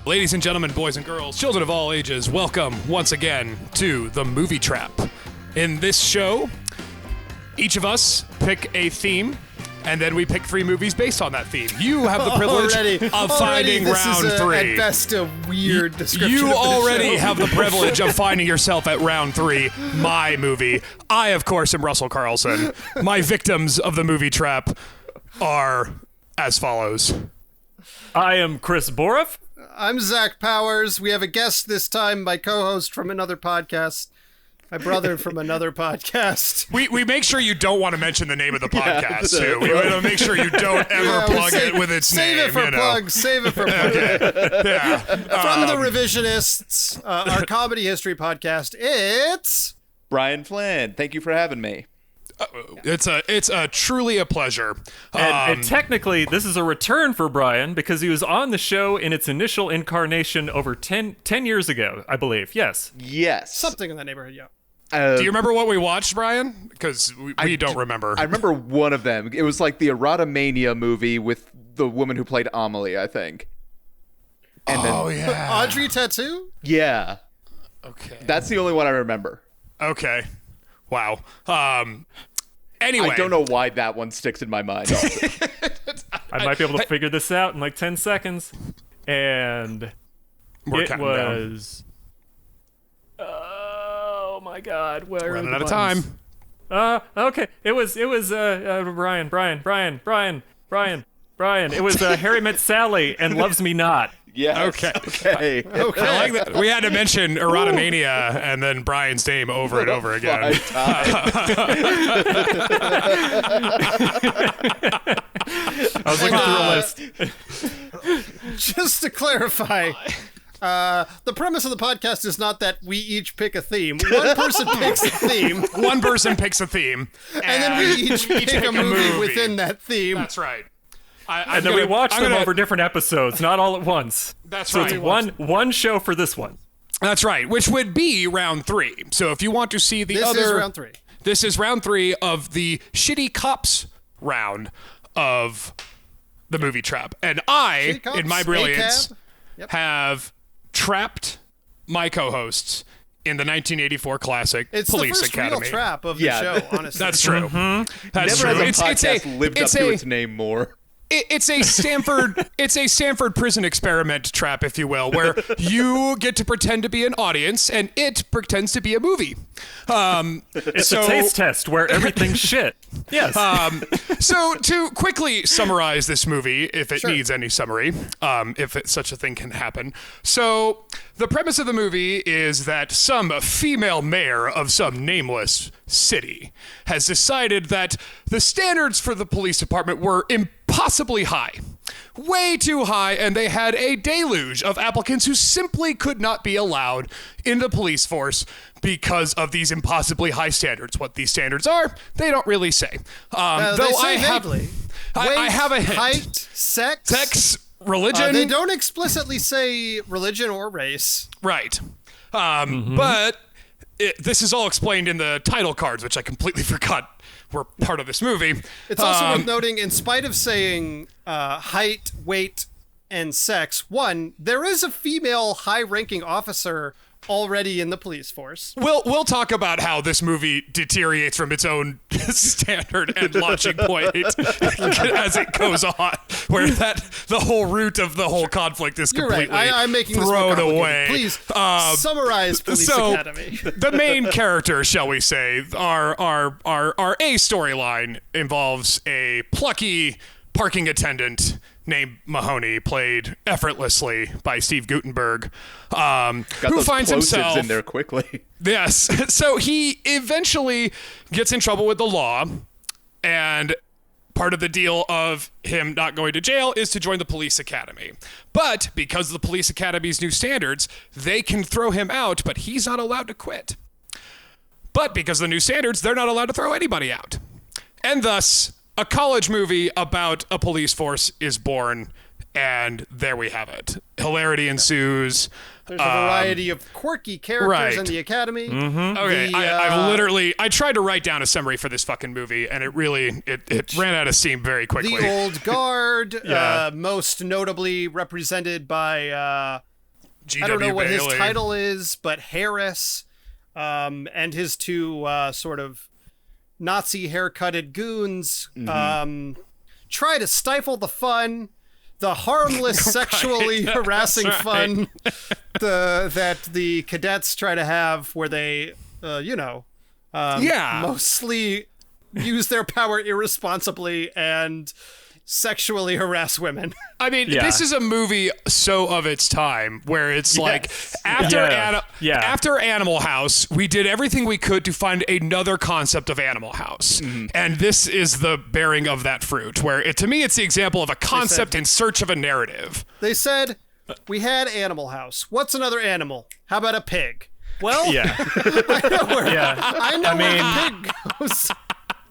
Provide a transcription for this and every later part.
Ladies and gentlemen, boys and girls, children of all ages, welcome once again to The Movie Trap. In this show, each of us pick a theme, and then we pick 3 movies based on that theme. You have the privilege of finding round 3. At best, a weird description. You of the already show. have the privilege of finding yourself at round 3, my movie. I, of course, am Russell Carlson. My victims of The Movie Trap are as follows. I am Chris Boroff. I'm Zach Powers. We have a guest this time, my co-host from another podcast, my brother from another podcast. We make sure you don't want to mention the name of the podcast, too. We want to make sure you don't ever plug it with its name. Save it for plugs. Save it for plugs. Yeah. From the Revisionists, our comedy history podcast, it's... Brian Flynn, thank you for having me. It's a truly a pleasure. And technically, this is a return for Brian because he was on the show in its initial incarnation over 10 years ago, I believe. Yes. Yes. Something in that neighborhood, yeah. Do you remember what we watched, Brian? Because we don't remember. I remember one of them. It was like the Erotomania movie with the woman who played Amelie, I think. And yeah. Audrey Tattoo? Yeah. Okay. That's the only one I remember. Okay. Wow. Anyway. I don't know why that one sticks in my mind. I might be able to figure this out in like 10 seconds. And We're it counting down. was... Oh my God. Where Running are the out of buttons? time. Okay. It was Brian. It was Harry Met Sally and Loves Me Not. Yes. Okay. Okay. I like that. We had to mention Erotomania and then Brian's name over and over again. I was looking through a list. Just to clarify, the premise of the podcast is not that we each pick a theme. One person picks a theme, One person picks a theme. and then we each pick a movie within that theme. That's right. And then we watch them over different episodes, not all at once. That's so right. it's one show for this one. That's right, which would be round 3. So if you want to see the This other... is round 3. This is round 3 of the Shitty Cops round of The Movie Trap. And I, Shitty Cops, in my brilliance, ACAB. Yep. have trapped my co-hosts in the 1984 classic It's Police the first Academy. real trap of the Yeah. show, honestly. That's true. That's Never true. has a podcast lived up to its name more. It's a Stanford prison experiment trap, if you will, where you get to pretend to be an audience and it pretends to be a movie. It's a taste test where everything's shit. Yes. So to quickly summarize this movie, if it Sure. needs any summary, such a thing can happen. So the premise of the movie is that some female mayor of some nameless city has decided that the standards for the police department were impossibly high. Way too high, and they had a deluge of applicants who simply could not be allowed in the police force because of these impossibly high standards. What these standards are, they don't really say. Though they say I have, vaguely. I have a hint. Height, sex. Sex, religion. They don't explicitly say religion or race. Right. But this is all explained in the title cards, which I completely forgot were part of this movie. It's also worth noting, in spite of saying height, weight, and sex, one, there is a female high-ranking officer already in the police force. We'll talk about how this movie deteriorates from its own standard and launching point as it goes on, where the whole root of the whole conflict is You're completely right. I'm making this more thrown complicated. away. Please summarize Police Academy. The main character, shall we say, our A storyline involves a plucky parking attendant named Mahoney, played effortlessly by Steve Guttenberg, Got who those finds plosives himself in there quickly. Yes. So he eventually gets in trouble with the law, and part of the deal of him not going to jail is to join the police academy. But because of the police academy's new standards, they can throw him out, but he's not allowed to quit. But because of the new standards, they're not allowed to throw anybody out. And thus, a college movie about a police force is born, and there we have it. Hilarity ensues. There's a variety of quirky characters in the academy. Okay, I tried to write down a summary for this fucking movie, and it really ran out of steam very quickly. The old guard, Yeah. most notably represented by I don't know what his Bailey. title is, but Harris, and his two sort of Nazi haircutted goons try to stifle the fun, the harmless sexually harassing fun that the cadets try to have, where they, mostly use their power irresponsibly and sexually harass women. I mean, Yeah. this is a movie so of its time, where it's like after after Animal House, we did everything we could to find another concept of Animal House, and this is the bearing of that fruit. Where to me, it's the example of a concept in search of a narrative. They said, we had Animal House. What's another animal? How about a pig? Well, Yeah. I know where the pig goes.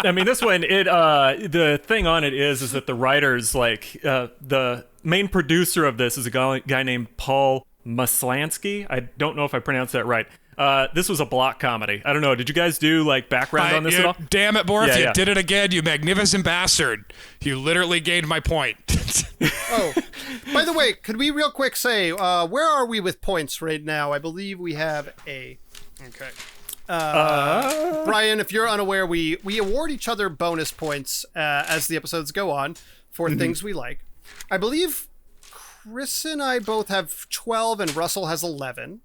I mean, this one, the thing on it is that the writers, the main producer of this is a guy named Paul Maslansky. I don't know if I pronounced that right. This was a block comedy. I don't know. Did you guys do background on this at all? Damn it, Borf, Yeah. you did it again, you magnificent bastard. You literally gained my point. Oh, by the way, could we real quick say, where are we with points right now? I believe we have a... Okay. Brian, if you're unaware, we award each other bonus points as the episodes go on for things we like. I believe Chris and I both have 12 and Russell has 11.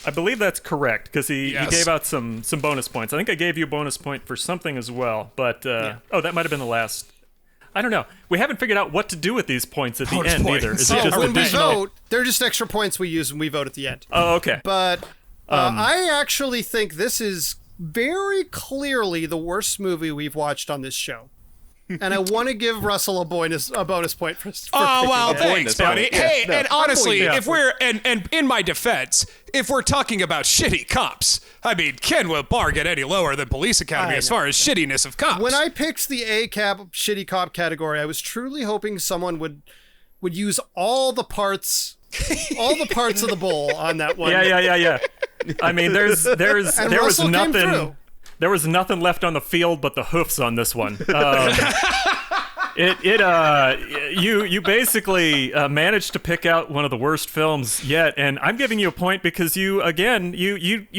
I believe that's correct, because he Yes. gave out some bonus points. I think I gave you a bonus point for something as well, but that might have been the last. I don't know. We haven't figured out what to do with these points at Bonus the end points. either. Is Oh, it just When we additional? vote, they're just extra points we use when we vote at the end. Oh, okay. But I actually think this is very clearly the worst movie we've watched on this show. And I want to give Russell a bonus point for Oh, picking well, it. thanks, buddy. Yeah, Hey, no, and honestly, yeah. if we're, and in my defense, if we're talking about shitty cops, I mean, can will bar get any lower than Police Academy I as know. far as shittiness of cops? When I picked the A-cap shitty cop category, I was truly hoping someone would use all the parts of the bowl on that one. Yeah. I mean, there was Russell came through. nothing. There was nothing left on the field but the hoofs on this one. You basically managed to pick out one of the worst films yet, and I'm giving you a point because you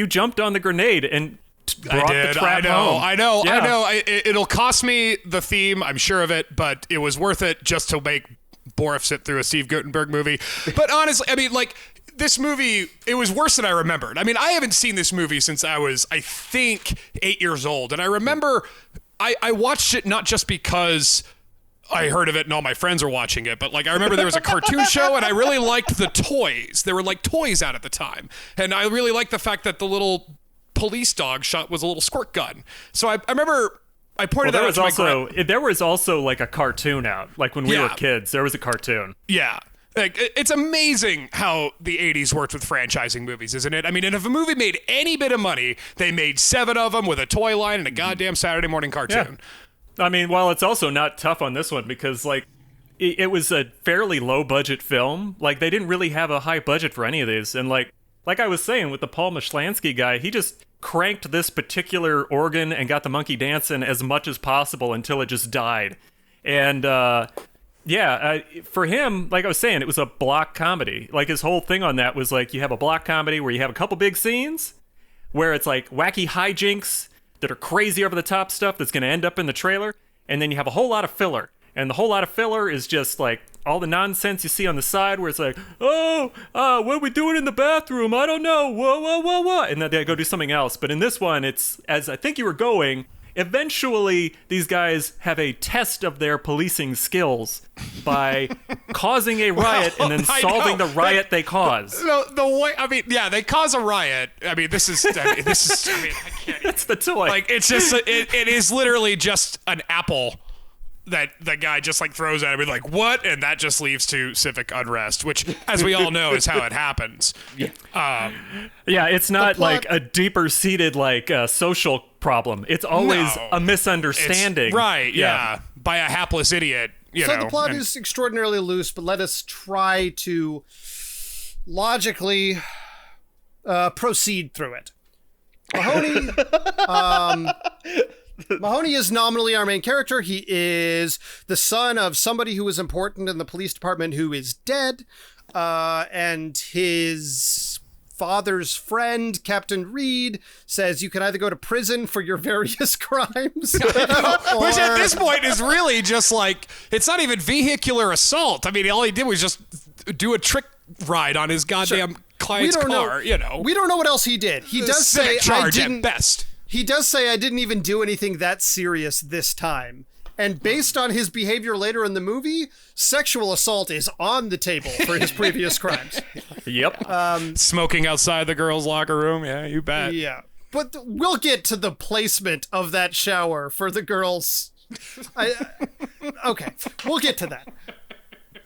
jumped on the grenade and brought the trap home. I know. Yeah. It'll cost me the theme, I'm sure of it, but it was worth it just to make Borf sit through a Steve Guttenberg movie. But honestly, I mean, like, this movie, it was worse than I remembered. I mean, I haven't seen this movie since I was, I think, 8 years old. And I remember I watched it not just because I heard of it and all my friends were watching it, but like I remember there was a cartoon show and I really liked the toys. There were like toys out at the time. And I really liked the fact that the little police dog shot was a little squirt gun. So I remember I pointed Well, that out to my there was also like a cartoon out. Like when we Yeah. were kids, there was a cartoon. Yeah. Like, it's amazing how the 80s worked with franchising movies, isn't it? I mean, and if a movie made any bit of money, they made 7 of them with a toy line and a goddamn Saturday morning cartoon. I mean, while it's also not tough on this one because like it was a fairly low budget film. Like they didn't really have a high budget for any of these, and like I was saying with the Paul Maslansky guy, he just cranked this particular organ and got the monkey dancing as much as possible until it just died. And for him, like I was saying, it was a block comedy. Like his whole thing on that was like you have a block comedy where you have a couple big scenes where it's like wacky hijinks that are crazy over the top stuff that's going to end up in the trailer, and then you have a whole lot of filler. And the whole lot of filler is just like all the nonsense you see on the side where it's like, what are we doing in the bathroom? I don't know. Whoa. And then they go do something else. But in this one, it's, as I think you were going, eventually these guys have a test of their policing skills by causing a riot and then I solving know. the riot they cause. The way, I mean, yeah, they cause a riot. I mean, I can't. That's the toy. Like, it's just, it is literally just an apple that the guy just like throws at him and like, what? And that just leads to civic unrest, which, as we all know, is how it happens. Yeah, it's not plot- like a deeper seated like social problem. It's always No. a It's- misunderstanding. right, yeah. By a hapless idiot. You So know, the plot and- is extraordinarily loose, but let us try to logically proceed through it. Mahoney Mahoney is nominally our main character. He is the son of somebody who was important in the police department who is dead. And his father's friend, Captain Reed, says you can either go to prison for your various crimes. Which at this point is really just like, it's not even vehicular assault. I mean, all he did was just do a trick ride on his goddamn client's car, you know. We don't know what else he did. He does say charge at best. He does say I didn't even do anything that serious this time. And based on his behavior later in the movie, sexual assault is on the table for his previous crimes. Yep. Smoking outside the girls' locker room. Yeah, you bet. Yeah. But we'll get to the placement of that shower for the girls. Okay, we'll get to that.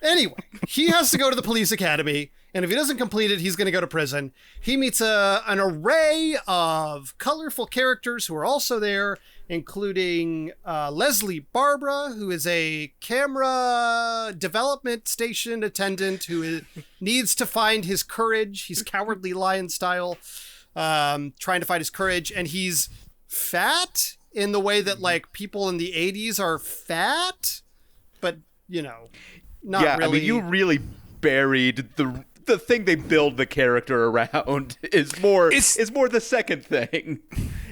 Anyway, he has to go to the police academy, and if he doesn't complete it, he's going to go to prison. He meets an array of colorful characters who are also there, including Leslie Barbara, who is a camera development station attendant who needs to find his courage. He's Cowardly Lion style, trying to find his courage, and he's fat in the way that like people in the 80s are fat, but you know, not really. I mean, you really buried the thing they build the character around is more the second thing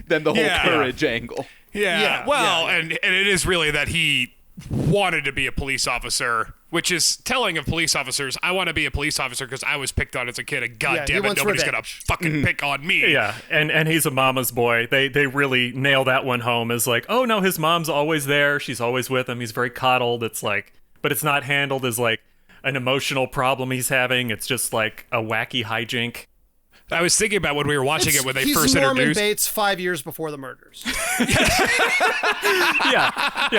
than the whole courage angle. And it is really that he wanted to be a police officer, which is telling of police officers. I want to be a police officer because I was picked on as a kid, and goddamn it, nobody's gonna fucking pick on me. Yeah, and he's a mama's boy. They really nail that one home as like, oh no, his mom's always there. She's always with him. He's very coddled. It's like, but it's not handled as like an emotional problem he's having. It's just like a wacky hijink. I was thinking about when we were watching it when they first He's Norman introduced. Bates 5 years before the murders. Yeah,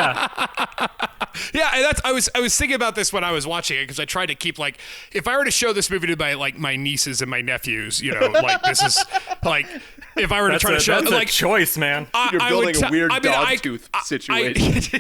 and I was thinking about this when I was watching it because I tried to keep like, if I were to show this movie to my nieces and my nephews, you know, like this is like if I were to try to show that's like a choice, man. You're building a weird dog-tooth situation.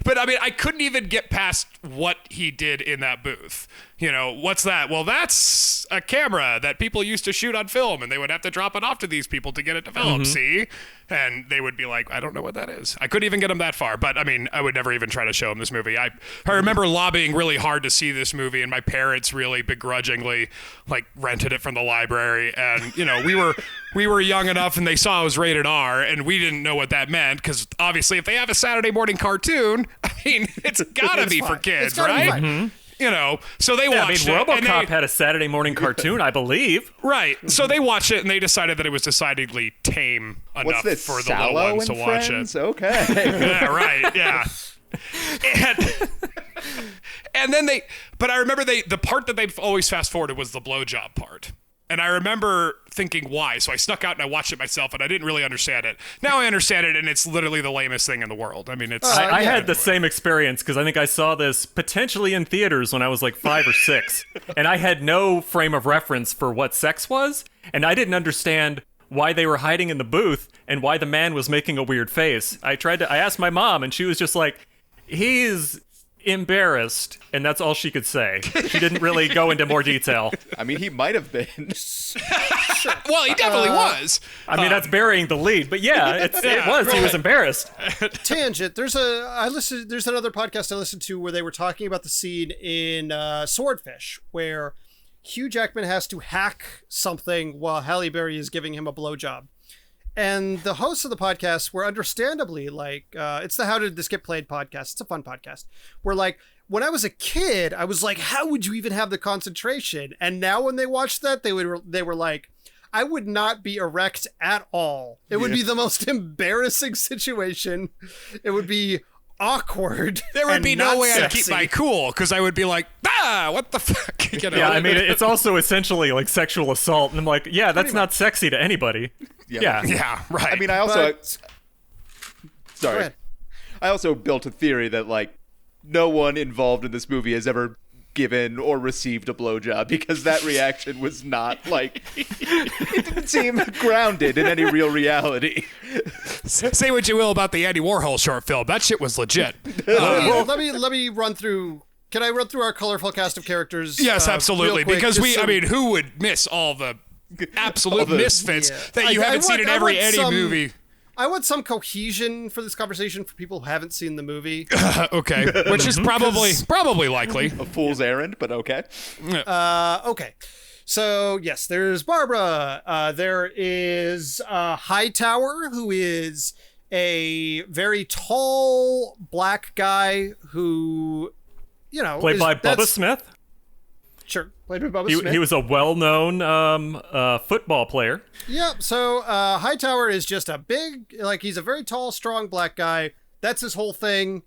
But I mean, I couldn't even get past what he did in that booth. You know, what's that? Well, that's a camera that people used to shoot on film, and they would have to drop it off to these people to get it developed, see? And they would be like, I don't know what that is. I couldn't even get them that far, but I mean, I would never even try to show them this movie. I remember lobbying really hard to see this movie, and my parents really begrudgingly, like, rented it from the library, and, you know, we were young enough, and they saw it was rated R, and we didn't know what that meant, because obviously if they have a Saturday morning cartoon, I mean, it's gotta be for kids, right? You know, so they watched it. RoboCop had a Saturday morning cartoon, I believe. Right. So they watched it, and they decided that it was decidedly tame enough for the little ones to watch Friends? it. Okay. Yeah, right. Yeah. And then but I remember the part that they always fast forwarded was the blowjob part. And I remember thinking, why? So I snuck out and I watched it myself, and I didn't really understand it. Now I understand it, and it's literally the lamest thing in the world. I mean, it's... I had the same experience, because I think I saw this potentially in theaters when I was like 5 or 6, and I had no frame of reference for what sex was, and I didn't understand why they were hiding in the booth and why the man was making a weird face. I asked my mom, and she was just like, he's embarrassed, and that's all she could say. She didn't really go into more detail. I mean, he might have been. Well, he definitely was. I mean, that's burying the lead, but yeah, it was. Right. He was embarrassed. Tangent. There's another podcast I listened to where they were talking about the scene in Swordfish where Hugh Jackman has to hack something while Halle Berry is giving him a blowjob. And the hosts of the podcast were understandably like, it's the How Did This Get Played podcast. It's a fun podcast. We're like, when I was a kid, I was like, how would you even have the concentration? And now when they watched that, they were like, I would not be erect at all. It would be the most embarrassing situation. It would be awkward. There would be no way sexy. I'd keep my cool, because I would be like, what the fuck? You know? Yeah, I mean, it's also essentially like sexual assault, and I'm like, yeah, that's not sexy to anybody. Yeah, right. I mean, I also... Sorry. I also built a theory that, like, no one involved in this movie has ever given or received a blowjob, because that reaction was not, like... it didn't seem grounded in any real reality. Say what you will about the Andy Warhol short film. That shit was legit. Let me run through... Can I run through our colorful cast of characters? Yes, absolutely. Quick, because who would miss all the absolute misfits that you haven't seen in every Andy movie? I want some cohesion for this conversation for people who haven't seen the movie. Okay, which is probably likely. A fool's errand, but okay. Okay. So, yes, there's Barbara. There is Hightower, who is a very tall black guy who, Played by Bubba Smith. Sure, played by Bubba Smith. He was a well-known football player. Yep. So Hightower is just a he's a very tall, strong black guy. That's his whole thing.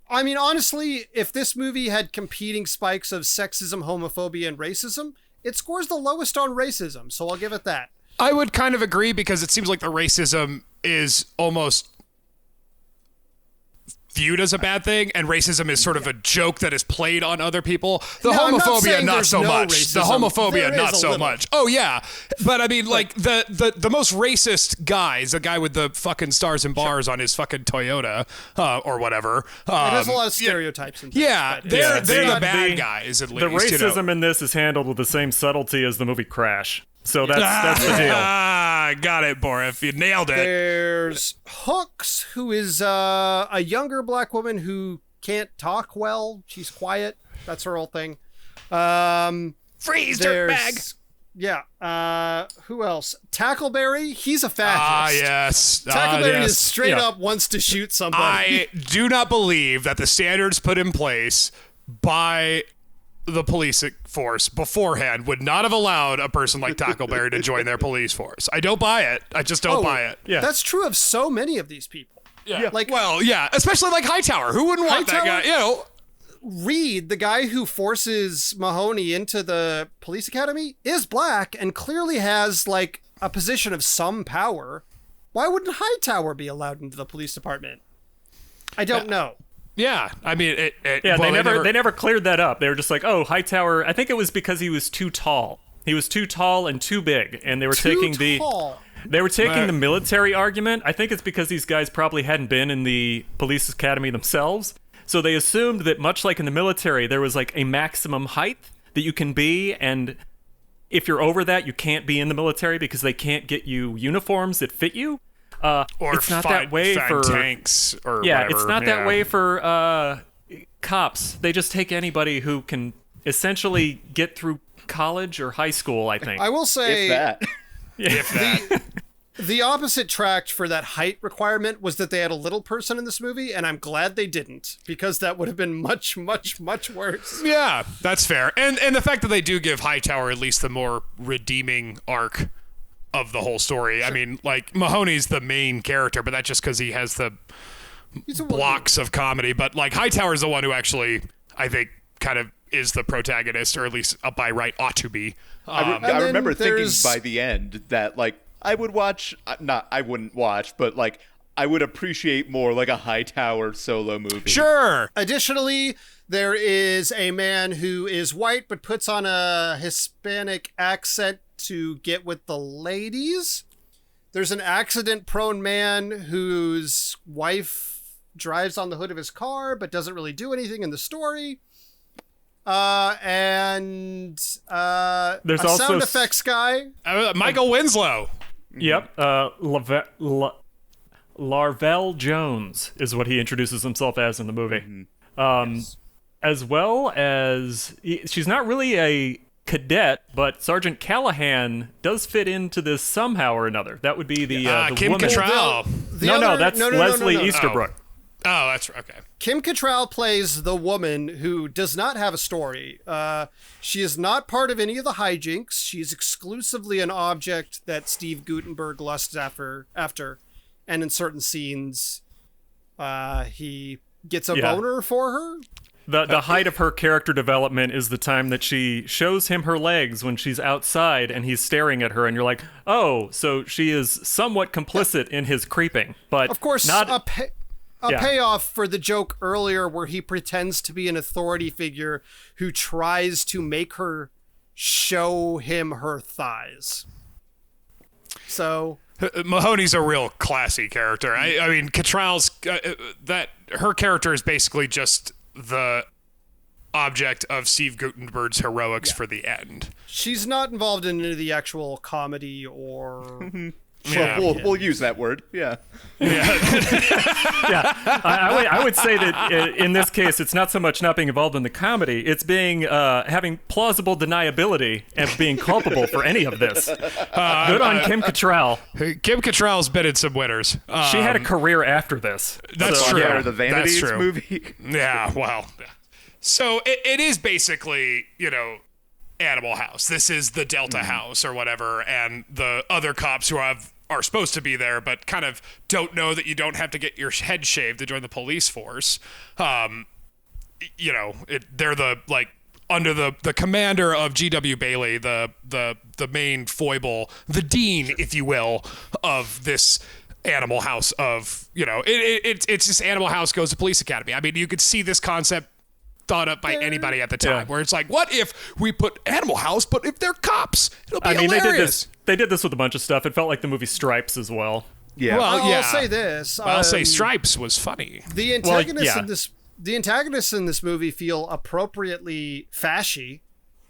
I mean, honestly, if this movie had competing spikes of sexism, homophobia, and racism, it scores the lowest on racism. So I'll give it that. I would kind of agree because it seems like the racism is almost viewed as a bad thing, and racism is sort of a joke that is played on other people. The No, I'm not homophobia, saying not there's so no much. racism. The homophobia, There is not a so little. much. Oh yeah, but I mean, like the most racist guy is the guy with the fucking stars and bars on his fucking Toyota or whatever. There's a lot of stereotypes and things. Yeah, but they're it's the not- bad guys at least. The racism in this is handled with the same subtlety as the movie Crash. So that's the deal. Got it, Borif. You nailed it. There's Hooks, who is a younger black woman who can't talk well. She's quiet. That's her whole thing. Freeze, There's dirtbag. Yeah. Who else? Tackleberry. He's a fascist. Yes. Tackleberry yes. is straight Yeah. up wants to shoot somebody. I do not believe that the standards put in place by the police force beforehand would not have allowed a person like Tackleberry to join their police force. I don't buy it. I just don't buy it. Yeah. That's true of so many of these people. Yeah. Like Well, yeah, especially like Hightower. Who wouldn't want that Hightower- guy? You know. Reed, the guy who forces Mahoney into the police academy, is black and clearly has like a position of some power. Why wouldn't Hightower be allowed into the police department? I don't know. Yeah, I mean, Yeah, well, they never cleared that up. They were just like, oh, Hightower. I think it was because he was too tall. He was too tall and too big, and they were taking tall. they were taking Right. the military argument. I think it's because these guys probably hadn't been in the police academy themselves, so they assumed that much like in the military, there was like a maximum height that you can be, and if you're over that, you can't be in the military because they can't get you uniforms that fit you. or it's not that way for tanks or Yeah, whatever. it's not that way for cops. They just take anybody who can essentially get through college or high school, I think. I will say If that. If that. the opposite track for that height requirement was that they had a little person in this movie, and I'm glad they didn't, because that would have been much, much, much worse. Yeah, that's fair. And the fact that they do give Hightower at least the more redeeming arc of the whole story. I mean, like, Mahoney's the main character, but that's just because he has the He's a blocks of comedy. But, like, Hightower's the one who actually, I think, kind of is the protagonist, or at least by right ought to be. I then remember thinking there's- by the end that, like, I would watch, I wouldn't watch, but, like, I would appreciate more, like, a Hightower solo movie. Sure. Additionally, there is a man who is white but puts on a Hispanic accent to get with the ladies. There's an accident-prone man whose wife drives on the hood of his car but doesn't really do anything in the story. And There's a also sound effects guy. Michael Winslow. Yep. Larvell Jones is what he introduces himself as in the movie. As well as she's not really a cadet, but Sergeant Callahan does fit into this somehow or another. That would be the Kim woman. Cattrall. No, that's Leslie Easterbrook. Oh, that's okay. Kim Cattrall plays the woman who does not have a story. She is not part of any of the hijinks. She is exclusively an object that Steve Guttenberg lusts after, and in certain scenes, he gets a boner for her. The height of her character development is the time that she shows him her legs when she's outside and he's staring at her, and you're like, oh, so she is somewhat complicit in his creeping, but Of course, not. a Yeah. payoff for the joke earlier where he pretends to be an authority figure who tries to make her show him her thighs. So Mahoney's a real classy character. I mean, Cattrall's that her character is basically just the object of Steve Guttenberg's heroics for the end. she's not involved in any of the actual comedy or Yeah. We'll use that word. Yeah. I would say that in this case, it's not so much not being involved in the comedy; it's being having plausible deniability and being culpable for any of this. Good on Kim Cattrall. Kim Cattrall's been in some winners. She had a career after this. That's So, true. Yeah, or the Vanities That's true. movie. Yeah, well. So it is basically, Animal House. This is the Delta House or whatever, and the other cops who are supposed to be there, but kind of don't know that you don't have to get your head shaved to join the police force. They're under the commander of G.W. Bailey, the main foible, the dean, if you will, of this Animal House of, it's just Animal House goes to police academy. I mean, you could see this concept thought up by anybody at the time, where it's like, what if we put Animal House, but if they're cops? It'll be hilarious. They did this with a bunch of stuff. It felt like the movie Stripes as well. Yeah. Well, I'll say this. I'll say Stripes was funny. The antagonists in this movie feel appropriately fashy.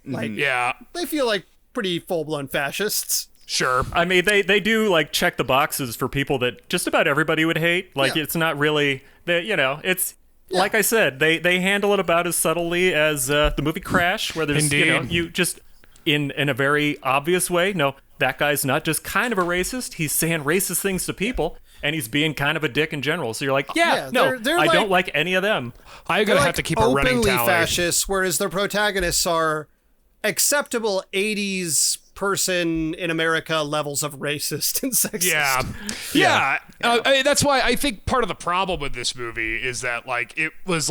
Like, Yeah, they feel like pretty full-blown fascists. sure. I mean, they do like check the boxes for people that just about everybody would hate. Like, Yeah. it's not really it's. Like I said, they handle it about as subtly as the movie Crash, where there's Indeed. you just in a very obvious way. No, that guy's not just kind of a racist; he's saying racist things to people, and he's being kind of a dick in general. So you're like, Yeah, no, they're I like- don't like any of them. I'm gonna have to keep a running openly tally. fascists, whereas their protagonists are acceptable 80s person in America levels of racist and sexist. Yeah. That's why I think part of the problem with this movie is that it was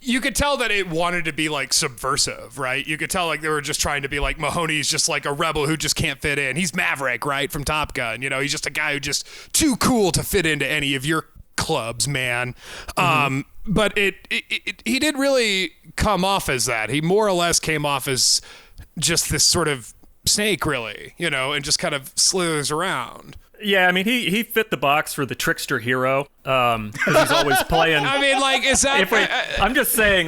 you could tell that it wanted to be subversive, right? You could tell they were just trying to be Mahoney's just like a rebel who just can't fit in. He's Maverick, right, from Top Gun. He's just a guy who just too cool to fit into any of your clubs, man. But he didn't really come off as that. He more or less came off as just this sort of snake, really, and just kind of slithers around. Yeah, I mean, he fit the box for the trickster hero, because he's always playing. I mean, is that... I'm just saying,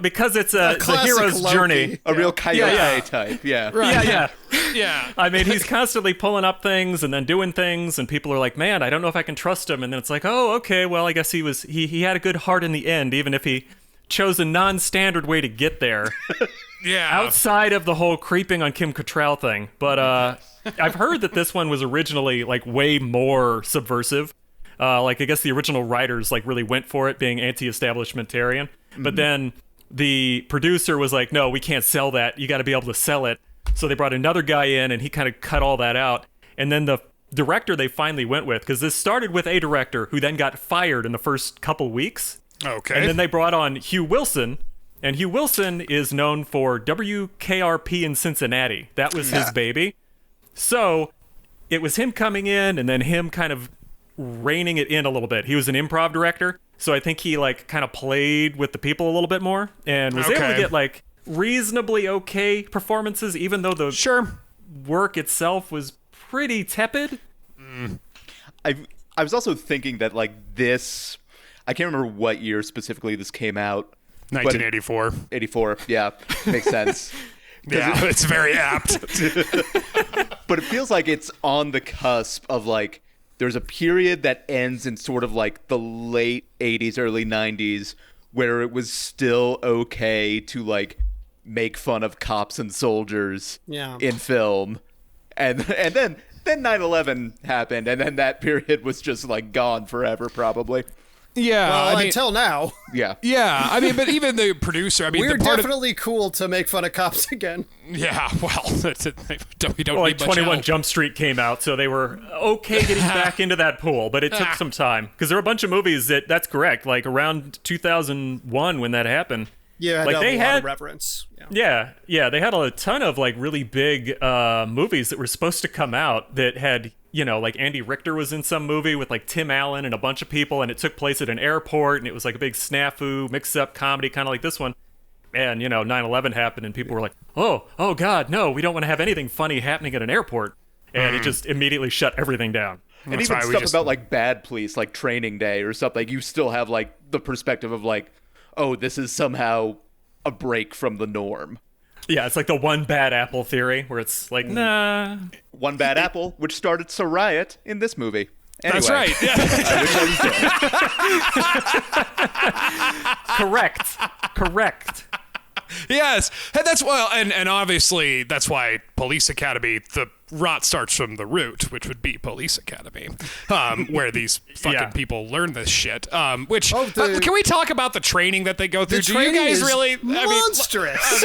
because it's the classic hero's Loki. journey. A real coyote Yeah. type. Yeah. Right. Yeah. Yeah. I mean, he's constantly pulling up things and then doing things, and people are like, "Man, I don't know if I can trust him." And then it's like, "Oh, okay. Well, I guess he had a good heart in the end, even if he chose a non-standard way to get there." Yeah. Outside of the whole creeping on Kim Cattrall thing. But I've heard that this one was originally way more subversive. I guess the original writers really went for it, being anti-establishmentarian. But then the producer was like, "No, we can't sell that. You got to be able to sell it." So they brought another guy in, and he kind of cut all that out. And then the director they finally went with, because this started with a director who then got fired in the first couple weeks. Okay. And then they brought on Hugh Wilson. And Hugh Wilson is known for WKRP in Cincinnati. That was his baby. So it was him coming in and then him kind of reining it in a little bit. He was an improv director. So I think he kind of played with the people a little bit more and was able to get reasonably okay performances, even though the Sure. work itself was pretty tepid. I was also thinking that this, I can't remember what year specifically this came out. 1984. 84. Yeah, makes sense. Yeah, it's very apt. But it feels like it's on the cusp of there's a period that ends in sort of the late 80s, early 90s, where it was still okay to make fun of cops and soldiers in film. And then 9/11 happened, and then that period was just gone forever, probably. Yeah. Well, I mean, until now. Yeah. yeah. I mean, but even the producer, We're the part definitely cool to make fun of cops again. yeah, well, we don't Well, need much 21 help. Jump Street came out, so they were okay getting back into that pool, but it took some time. Because there were a bunch of movies that's correct, around 2001 when that happened. Yeah, they a lot had of reverence. Yeah. Yeah, they had a ton of really big movies that were supposed to come out that had, Andy Richter was in some movie with Tim Allen and a bunch of people, and it took place at an airport, and it was a big snafu, mix-up comedy, kind of like this one. And 9/11 happened, and people were like, "Oh God, no, we don't want to have anything funny happening at an airport," and it just immediately shut everything down. And That's even why we stuff just- about Bad Police, Training Day or something, you still have the perspective of oh, this is somehow a break from the norm. Yeah, it's like the one bad apple theory, where it's like, nah. One bad apple, which started to riot in this movie. Anyway, That's right. Yeah. I wish I was dead. Correct. Yes, and that's well, and obviously that's why Police Academy. The rot starts from the root, which would be Police Academy, where these fucking people learn this shit. Which can we talk about the training that they go through? Do you guys really? monstrous?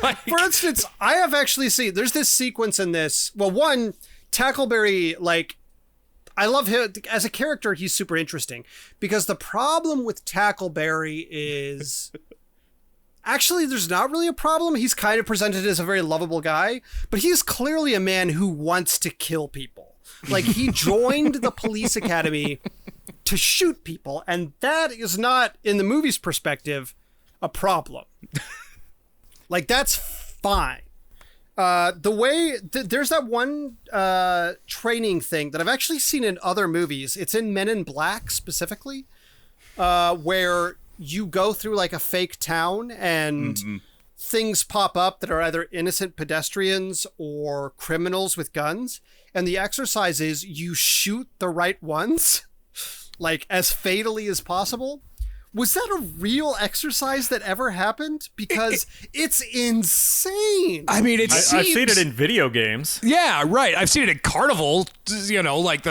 Like, For instance, I have actually seen. There's this sequence in this. Well, one, Tackleberry, like, I love him as a character. He's super interesting because the problem with Tackleberry is. Actually, there's not really a problem. He's kind of presented as a very lovable guy, but he's clearly a man who wants to kill people. Like, he joined the police academy to shoot people, and that is not, in the movie's perspective, a problem. Like, that's fine. The way there's that one training thing that I've actually seen in other movies. It's in Men in Black specifically, where you go through like a fake town and things pop up that are either innocent pedestrians or criminals with guns. And the exercise is you shoot the right ones, like as fatally as possible. Was that a real exercise that ever happened? Because it's insane. I mean, I've seen it in video games. Yeah, right. I've seen it in Carnival. You know, like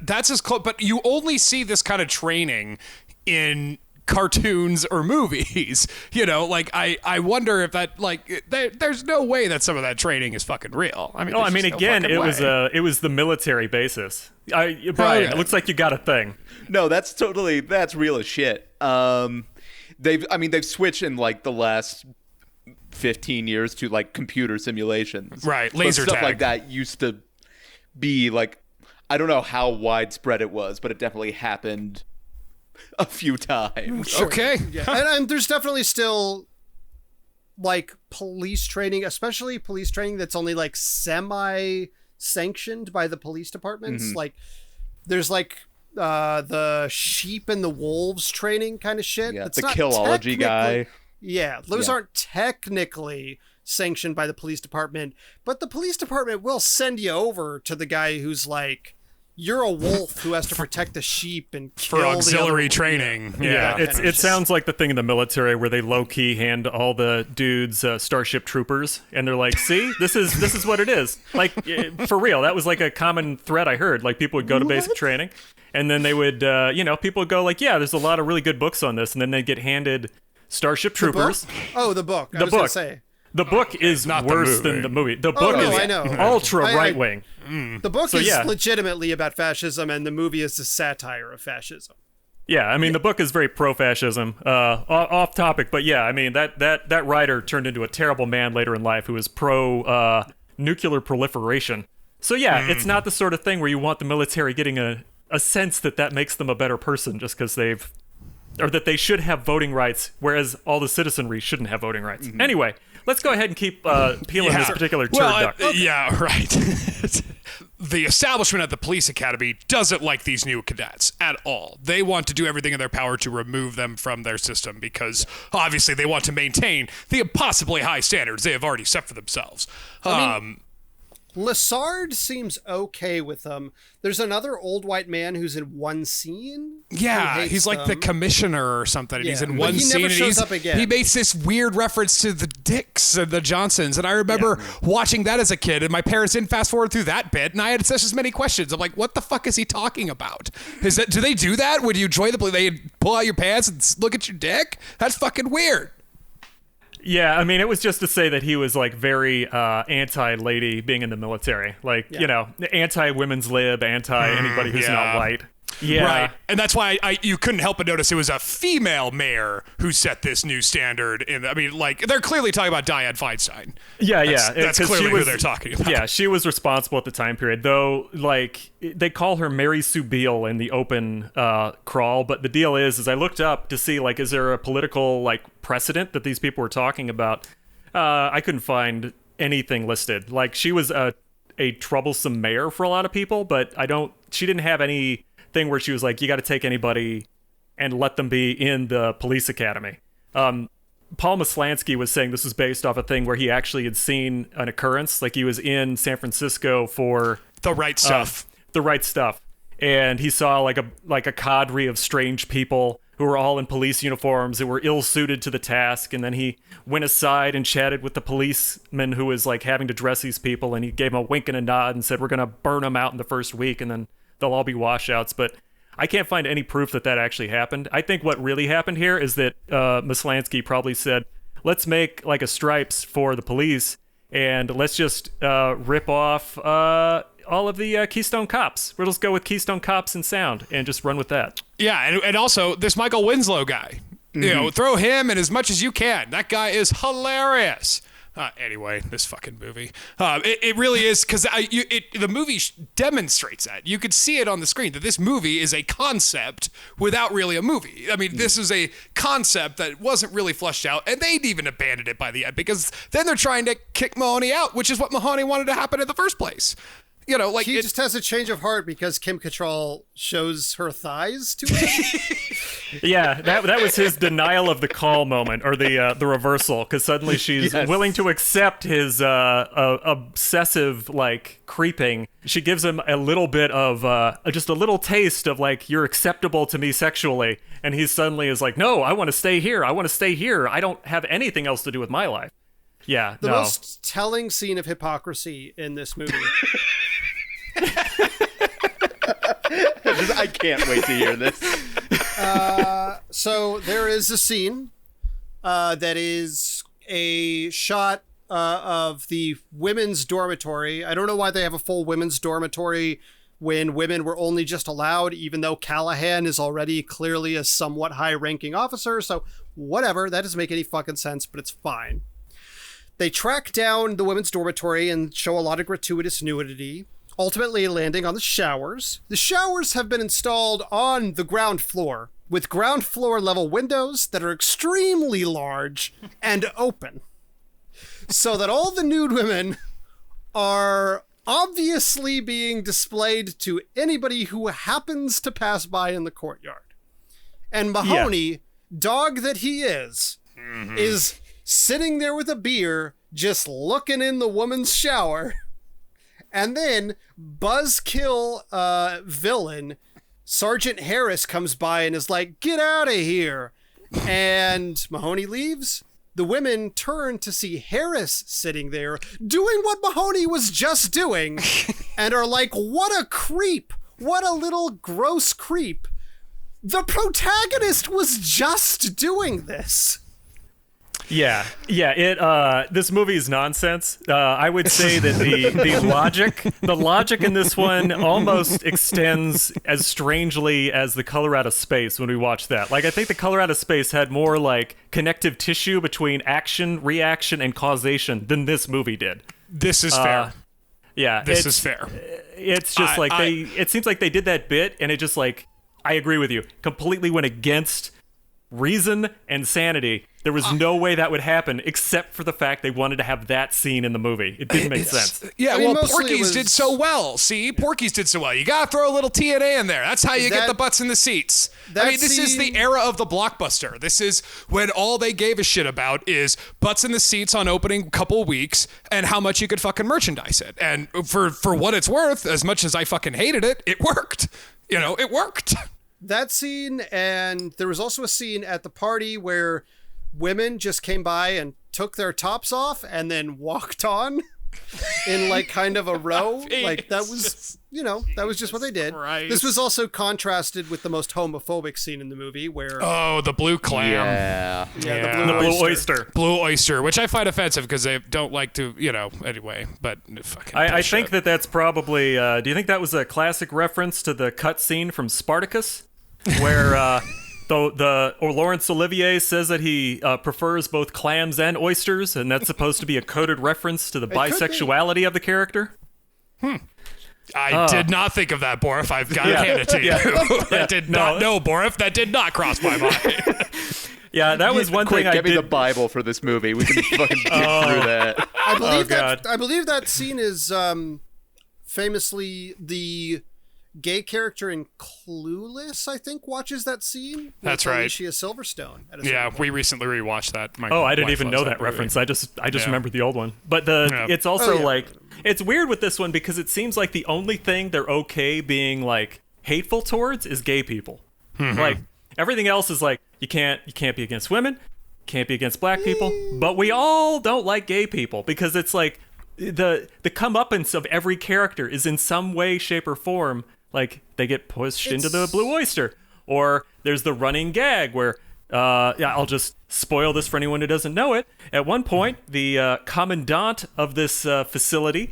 that's as close. But you only see this kind of training in cartoons or movies. You know, like I wonder if that there's no way that some of that training is fucking real. I mean, Oh, I mean, again, it was the military basis. Brian, it looks like you got a thing. No, that's real as shit. They've switched in like the last 15 years to like computer simulations. Right, But laser stuff tag. like that used to be like, I don't know how widespread it was, but it definitely happened a few times. Okay. Yeah. And there's definitely still like police training, especially police training that's only like semi-sanctioned by the police departments. Like there's like the sheep and the wolves training kind of shit. Yeah, That's the not Killology guy. technically- Yeah, those aren't technically sanctioned by the police department, but the police department will send you over to the guy who's like, you're a wolf who has to protect the sheep and kill For the auxiliary other- training. Yeah, it sounds like the thing in the military where they low key hand all the dudes Starship Troopers, and they're like, "See, this is what it is." Like for real, that was like a common thread I heard. Like people would go to basic training, and then they would, people would go like, "Yeah, there's a lot of really good books on this," and then they'd get handed Starship The book? Troopers. Oh, the book. I The was gonna book. say. The book is Not the worse movie. than the movie. The book no, is I know. ultra I- right wing. The book So, is yeah. legitimately about fascism, and the movie is a satire of fascism. Yeah, I mean the book is very pro-fascism. Off topic, but yeah, I mean that writer turned into a terrible man later in life who was pro nuclear proliferation. So yeah, it's not the sort of thing where you want the military getting a sense that makes them a better person just because or that they should have voting rights, whereas all the citizenry shouldn't have voting rights. Anyway, let's go ahead and keep peeling this particular turd duck. Yeah, right. The establishment at the police academy doesn't like these new cadets at all. They want to do everything in their power to remove them from their system because obviously they want to maintain the impossibly high standards they have already set for themselves. Lessard seems okay with them. There's another old white man who's in one scene. who Yeah, hates he's like the them. commissioner or something. And he's Yeah, in but one he scene. never and shows up again. He makes this weird reference to the Dicks and the Johnsons, and I remember watching that as a kid. And my parents didn't fast forward through that bit, and I had such as many questions. I'm like, what the fuck is he talking about? Do they do that? Would you join they pull out your pants and look at your dick? That's fucking weird. Yeah, I mean, it was just to say that he was like very anti-lady being in the military, like anti-women's lib, anti-anybody who's not white. Yeah, Right. And that's why you couldn't help but notice it was a female mayor who set this new standard. They're clearly talking about Dianne Feinstein. Yeah, That's 'cause clearly she who they're talking about. Yeah, she was responsible at the time period, though. Like they call her Mary Sue Beale in the open crawl, but the deal is I looked up to see like is there a political like precedent that these people were talking about. I couldn't find anything listed. Like she was a troublesome mayor for a lot of people, but she didn't have any thing where she was like, you got to take anybody and let them be in the police academy. Paul Maslansky was saying this was based off a thing where he actually had seen an occurrence. Like he was in San Francisco for The Right Stuff. The Right Stuff, and he saw like a cadre of strange people who were all in police uniforms that were ill-suited to the task, and then he went aside and chatted with the policeman who was like having to dress these people, and he gave him a wink and a nod and said, we're going to burn them out in the first week, and then they'll all be washouts. But I can't find any proof that that actually happened. I think what really happened here is that Maslansky probably said, let's make like a Stripes for the police, and let's just rip off all of the Keystone Cops. We'll just go with Keystone Cops and sound and just run with that. Yeah, and also this Michael Winslow guy. You know, throw him in as much as you can. That guy is hilarious. Anyway, this fucking movie. It really is, because the movie demonstrates that. You could see it on the screen, that this movie is a concept without really a movie. I mean, this is a concept that wasn't really fleshed out, and they'd even abandoned it by the end, because then they're trying to kick Mahoney out, which is what Mahoney wanted to happen in the first place. You know, like he just has a change of heart because Kim Cattrall shows her thighs to him. Yeah, that was his denial of the call moment, or the reversal, because suddenly she's willing to accept his obsessive like creeping. She gives him a little bit of just a little taste of like, you're acceptable to me sexually, and he suddenly is like, no, I want to stay here. I want to stay here. I don't have anything else to do with my life. Yeah, the most telling scene of hypocrisy in this movie. I can't wait to hear this. So there is a scene that is a shot of the women's dormitory. I don't know why they have a full women's dormitory when women were only just allowed, even though Callahan is already clearly a somewhat high-ranking officer. So whatever, that doesn't make any fucking sense, but it's fine. They track down the women's dormitory and show a lot of gratuitous nudity, ultimately landing on the showers. The showers have been installed on the ground floor, with ground floor level windows that are extremely large and open, so that all the nude women are obviously being displayed to anybody who happens to pass by in the courtyard. And Mahoney, dog that he is sitting there with a beer, just looking in the woman's shower. And then buzzkill villain Sergeant Harris comes by and is like, get out of here. And Mahoney leaves. The women turn to see Harris sitting there doing what Mahoney was just doing and are like, what a creep. What a little gross creep. The protagonist was just doing this. Yeah. This movie is nonsense. I would say that the logic in this one almost extends as strangely as the Color Out of Space when we watch that. Like, I think the Color Out of Space had more like connective tissue between action, reaction, and causation than this movie did. This is fair. Yeah, This is fair. It's just it seems like they did that bit, and it just like, I agree with you, completely went against reason and sanity. There was no way that would happen except for the fact they wanted to have that scene in the movie. It didn't make sense. Yeah, I mean, well, mostly Porky's did so well. See, Porky's did so well. You gotta throw a little TNA in there. That's how you get the butts in the seats. I mean, this is the era of the blockbuster. This is when all they gave a shit about is butts in the seats on opening couple weeks and how much you could fucking merchandise it. And for what it's worth, as much as I fucking hated it, it worked. You know, it worked. That scene, and there was also a scene at the party where women just came by and took their tops off and then walked on in like kind of a row. Like that was, that was just what they did. Christ. This was also contrasted with the most homophobic scene in the movie where the blue clam. the Blue oyster. Blue oyster, which I find offensive because they don't like to, anyway, but fucking I think that's probably, do you think that was a classic reference to the cut scene from Spartacus? Where Laurence Olivier says that he prefers both clams and oysters, and that's supposed to be a coded reference to the bisexuality of the character? I did not think of that, Borif. I've got to hand it to you. I did not know, Borif. That did not cross my mind. Yeah, that was one thing I did. Give me the Bible for this movie. We can fucking get through that. I believe that scene is famously the gay character in Clueless, I think, watches that scene. That's with right. Alicia Silverstone. At a Yeah, certain point. we recently rewatched that. My Oh, I didn't wife even loves know that movie. reference. I just Yeah. remembered the old one. But it's also Oh, yeah. like it's weird with this one because it seems like the only thing they're okay being like hateful towards is gay people. Like everything else is like you can't be against women, can't be against black people, but we all don't like gay people because it's like the comeuppance of every character is in some way, shape, or form like they get pushed into the Blue Oyster. Or there's the running gag where, I'll just spoil this for anyone who doesn't know it. At one point, the commandant of this facility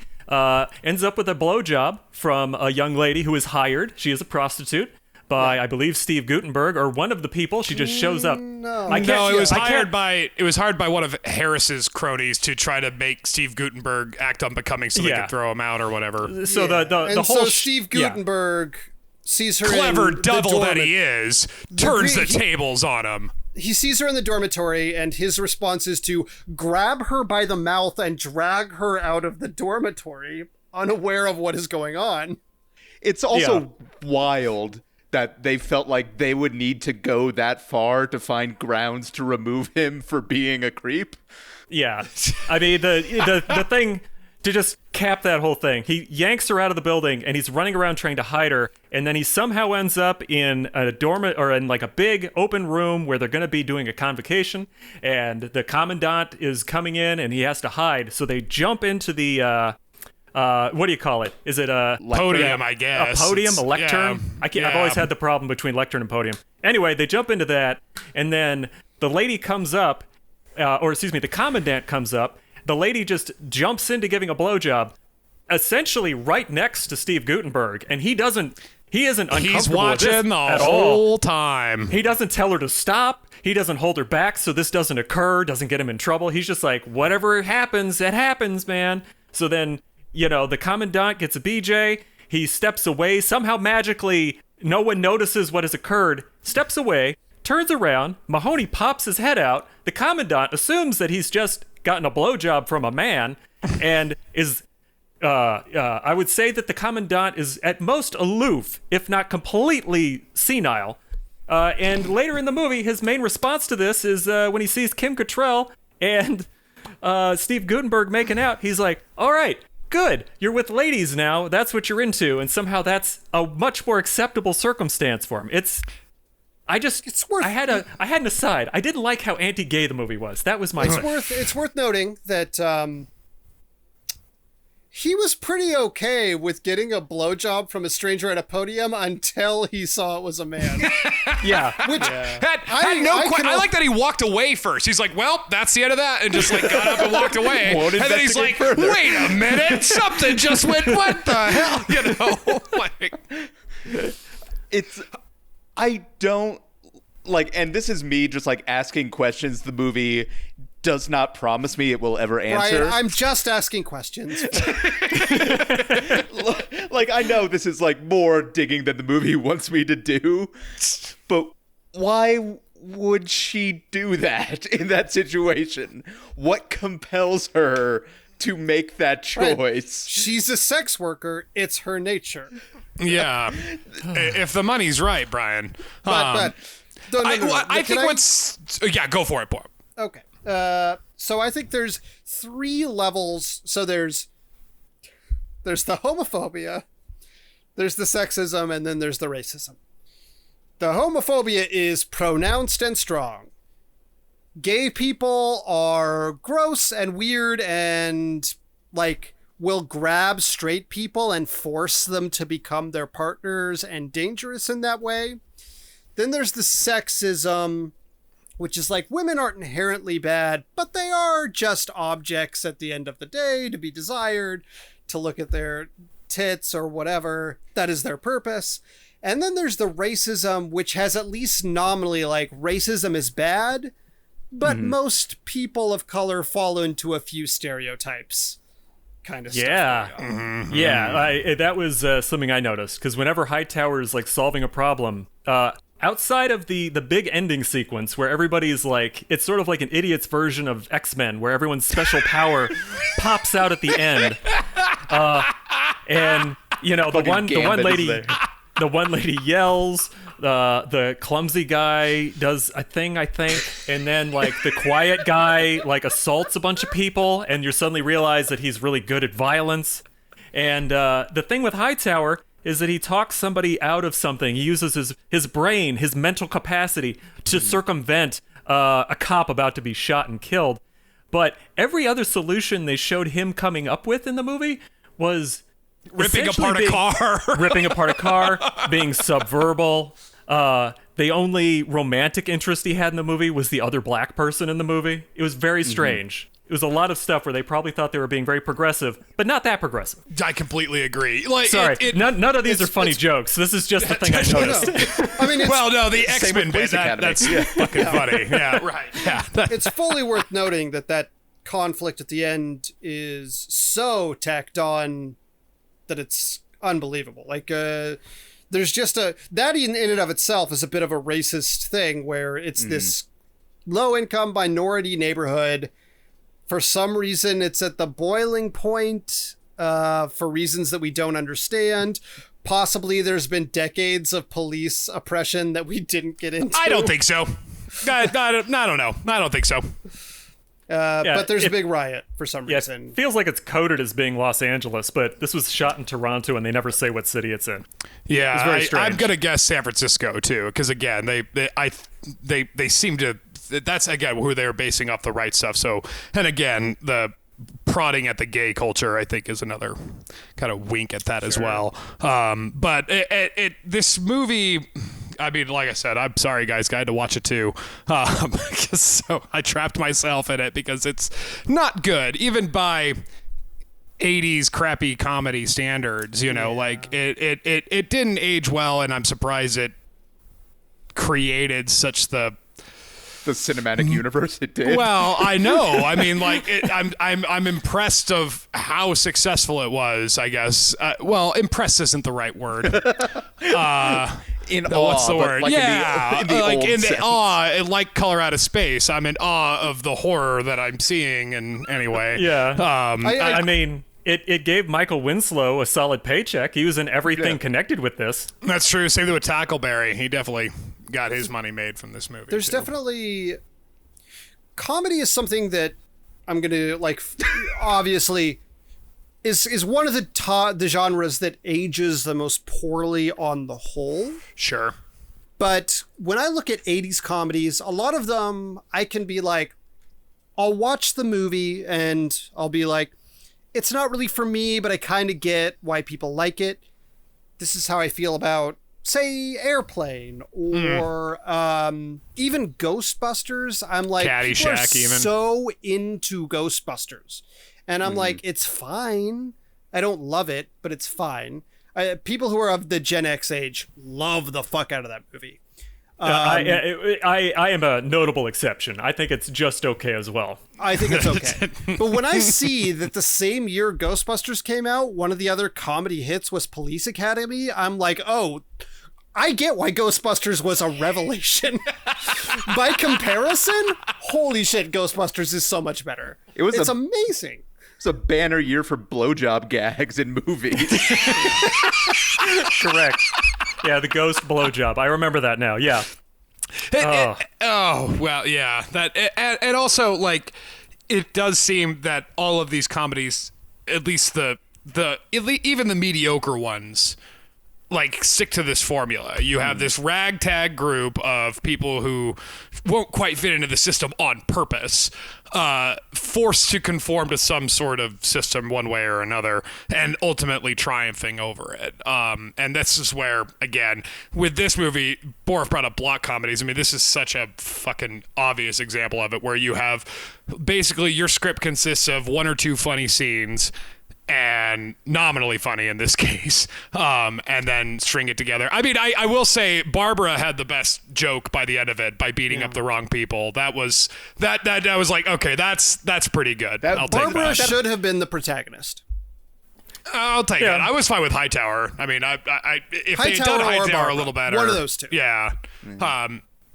ends up with a blowjob from a young lady who is hired. She is a prostitute by, I believe, Steve Guttenberg or one of the people. She just shows up. No. No, it was hired by one of Harris's cronies to try to make Steve Guttenberg act unbecoming so they Yeah. could throw him out or whatever. So the And whole so Steve yeah. Gutenberg sees her Clever in the devil that dormit- he is, turns the he- tables on him. He sees her in the dormitory, and his response is to grab her by the mouth and drag her out of the dormitory, unaware of what is going on. It's also wild that they felt like they would need to go that far to find grounds to remove him for being a creep. Yeah, I mean the thing to just cap that whole thing. He yanks her out of the building and he's running around trying to hide her, and then he somehow ends up in a dormant or in like a big open room where they're going to be doing a convocation, and the commandant is coming in and he has to hide. So they jump into the what do you call it? Is it a Podium, I guess. A podium, It's- a lectern? yeah, I've yeah. always had the problem between lectern and podium. Anyway, they jump into that, and then the lady comes up, the commandant comes up. The lady just jumps into giving a blowjob, essentially right next to Steve Guttenberg, and he isn't uncomfortable He's with this watching the at all. whole time. He doesn't tell her to stop. He doesn't hold her back so this doesn't occur, doesn't get him in trouble. He's just like, whatever happens, it happens, man. So then, the commandant gets a BJ. He steps away. Somehow, magically, no one notices what has occurred. Steps away, turns around. Mahoney pops his head out. The commandant assumes that he's just gotten a blowjob from a man and is... I would say that the commandant is at most aloof, if not completely senile. And later in the movie, his main response to this is when he sees Kim Cattrall and Steve Guttenberg making out, he's like, all right, good, you're with ladies now, that's what you're into. And somehow that's a much more acceptable circumstance for him. I had an aside. I didn't like how anti-gay the movie was. That was my It's worth noting that he was pretty okay with getting a blowjob from a stranger at a podium until he saw it was a man. yeah. I like that he walked away first. He's like, well, that's the end of that, and just like got up and walked away. Won't And then he's like, investigate further. wait a minute, something just went, what the hell? Like, I don't like, and this is me just like asking questions the movie does not promise me it will ever answer. Ryan, I'm just asking questions. Like, I know this is like more digging than the movie wants me to do, but why would she do that in that situation? What compels her to make that choice? She's a sex worker. It's her nature. yeah. If the money's right, Brian. But no, I Can think yeah, go for it, Bob. Okay. So I think there's 3 levels. So there's the homophobia, there's the sexism, and then there's the racism. The homophobia is pronounced and strong. Gay people are gross and weird and like will grab straight people and force them to become their partners and dangerous in that way. Then there's the sexism, which is like women aren't inherently bad, but they are just objects at the end of the day to be desired, to look at their tits or whatever. That is their purpose. And then there's the racism, which has at least nominally like racism is bad, but most people of color fall into a few stereotypes kind of stuff. Yeah. going on. Yeah, that was something I noticed, because whenever Hightower is like solving a problem, outside of the big ending sequence where everybody's like, it's sort of like an idiot's version of X-Men where everyone's special power pops out at the end, and the one Gambit is lady, there. the one lady yells. The clumsy guy does a thing, I think, and then like the quiet guy like assaults a bunch of people, and you suddenly realize that he's really good at violence. And the thing with Hightower is that he talks somebody out of something. He uses his brain, his mental capacity to circumvent a cop about to be shot and killed. But every other solution they showed him coming up with in the movie was Ripping apart a car. ripping apart a car, being subverbal. The only romantic interest he had in the movie was the other black person in the movie. It was very strange. It was a lot of stuff where they probably thought they were being very progressive, but not that progressive. I completely agree. Like, Sorry, none of these are funny jokes. This is just the thing I noticed. I mean, well, no, the Same X-Men with bit, Police Academy. that's fucking funny. Yeah, right. Yeah. it's fully worth noting that conflict at the end is so tacked on that it's unbelievable. Like, there's just that in and of itself is a bit of a racist thing where it's this low-income minority neighborhood. For some reason, it's at the boiling point for reasons that we don't understand. Possibly there's been decades of police oppression that we didn't get into. I don't think so. I don't know. I don't think so. But there's a big riot for some Yeah, reason. it feels like it's coded as being Los Angeles, but this was shot in Toronto, and they never say what city it's in. Yeah, It's very strange. I'm gonna guess San Francisco too, because again, they seem to. That's again who they're basing off the right stuff. So, and again, the prodding at the gay culture, I think, is another kind of wink at that as well. But this movie. I mean, like I said, I'm sorry, guys. I had to watch it too. So I trapped myself in it because it's not good, even by 80s crappy comedy standards. You know, like it didn't age well, and I'm surprised it created such the cinematic universe it did. Well, I know. I mean, like, I'm impressed of how successful it was. I guess. Well, impressed isn't the right word. In No, awe, what's the but, word? like, Yeah, in the like old in the sense. awe, like Color Out of Space. I'm in awe of the horror that I'm seeing. And anyway, Yeah. Um, I mean, it gave Michael Winslow a solid paycheck. He was in everything Yeah. connected with this. that's true. Same with Tackleberry. He definitely got his money made from this movie. There's too. definitely comedy is something that I'm gonna like. Obviously, is one of the genres that ages the most poorly on the whole. Sure. But when I look at 80s comedies, a lot of them I can be like, I'll watch the movie and I'll be like, it's not really for me, but I kind of get why people like it. This is how I feel about, say, Airplane or even Ghostbusters. I'm like, people are Caddyshack even. so into Ghostbusters. And I'm like, it's fine. I don't love it, but it's fine. People who are of the Gen X age love the fuck out of that movie. I am a notable exception. I think it's just okay as well. I think it's okay. But when I see that the same year Ghostbusters came out, one of the other comedy hits was Police Academy, I'm like, oh, I get why Ghostbusters was a revelation. By comparison, holy shit, Ghostbusters is so much better. It's amazing. It's a banner year for blowjob gags in movies. Correct. Yeah, the ghost blowjob. I remember that now. Yeah. Oh well, yeah. That and also like it does seem that all of these comedies, at least even the mediocre ones, like stick to this formula. You have this ragtag group of people who won't quite fit into the system on purpose, forced to conform to some sort of system one way or another, and ultimately triumphing over it. And this is where, again, with this movie, Borf brought up block comedies. I mean, this is such a fucking obvious example of it, where you have basically your script consists of one or two funny scenes, and nominally funny in this case, and then string it together. I mean, I will say Barbara had the best joke by the end of it by beating up the wrong people. That was that was like, okay, that's pretty good. I'll take Barbara that. should have been the protagonist. I'll take Yeah. that. I was fine with Hightower. I mean, if they had Hightower done or Hightower a Barbara. little better, One of those two. Yeah.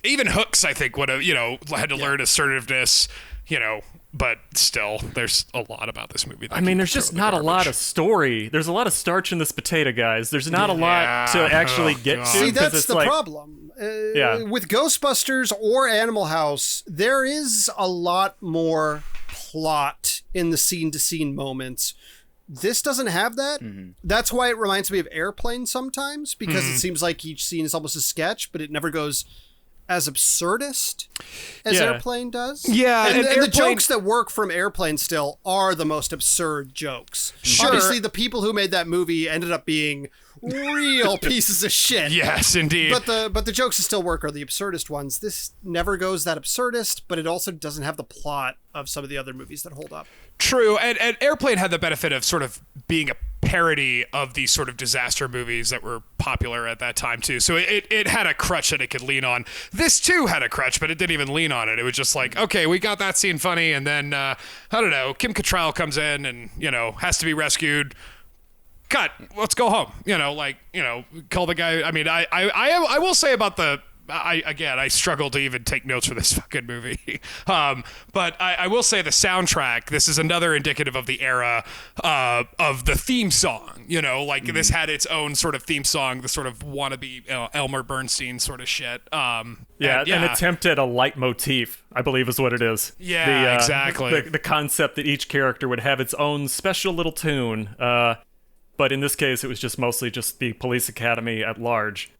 Even Hooks, I think, would have had to learn assertiveness. but still, there's a lot about this movie. That I mean, there's just not a lot of story. There's a lot of starch in this potato, guys. There's not a lot to actually get to. See, 'cause that's it's the like, problem. Yeah. With Ghostbusters or Animal House, there is a lot more plot in the scene-to-scene moments. This doesn't have that. That's why it reminds me of Airplane sometimes, because it seems like each scene is almost a sketch, but it never goes as absurdist as Airplane does. Yeah, and the Airplane- jokes that work from Airplane still are the most absurd jokes. Obviously, the people who made that movie ended up being real pieces of shit. Yes, indeed. But the jokes that still work are the absurdist ones. This never goes that absurdist, but it also doesn't have the plot of some of the other movies that hold up. True, and Airplane had the benefit of sort of being a parody of these sort of disaster movies that were popular at that time too. So it had a crutch that it could lean on. This too had a crutch, but it didn't even lean on it. It was just like, okay, we got that scene funny, and then I don't know, Kim Cattrall comes in and has to be rescued. Cut. Let's go home. Call the guy. I mean, I will say about the. I struggle to even take notes for this fucking movie. But I will say the soundtrack, this is another indicative of the era of the theme song. This had its own sort of theme song, the sort of wannabe Elmer Bernstein sort of shit. An attempt at a leitmotif, I believe is what it is. Yeah, exactly. The concept that each character would have its own special little tune. But in this case, it was just mostly just the police academy at large.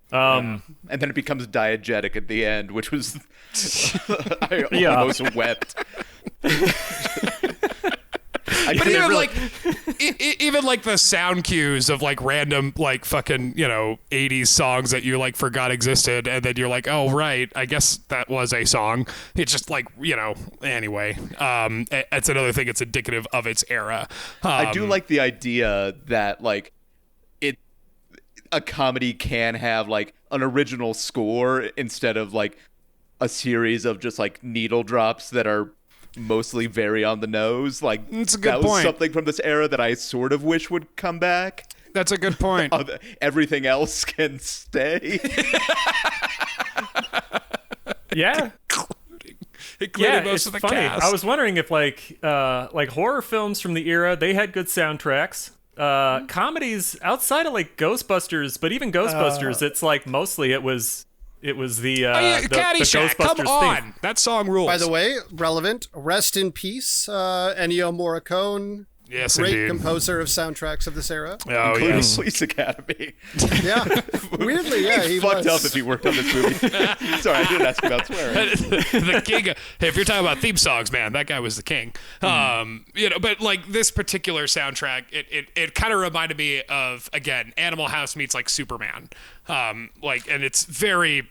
And then it becomes diegetic at the end, which was I almost wept. But even like the sound cues of like random like fucking 80s songs that you like forgot existed, and then you're like, oh right, I guess that was a song. It's just like anyway. It's another thing. It's indicative of its era. I do like the idea that like a comedy can have like an original score instead of like a series of just like needle drops that are mostly very on the nose. Like that's a good that point. was something from this era that I sort of wish would come back. That's a good point. Everything else can stay. Including most it's of the funny. cast. I was wondering if like horror films from the era, they had good soundtracks. Comedies outside of like Ghostbusters, but even Ghostbusters, it's like mostly it was the Caddyshack, Ghostbusters come on, theme. that song rules. By the way, relevant. Rest in peace, Ennio Morricone. Yes, great indeed. composer of soundtracks of this era. Oh Including yes. Police Academy. Yeah, weirdly, yeah, he fucked was. up if he worked on this movie. Sorry, I didn't ask about swearing. The king. Hey, if you're talking about theme songs, man, that guy was the king. But like this particular soundtrack, it kind of reminded me of, again, Animal House meets like Superman. And it's very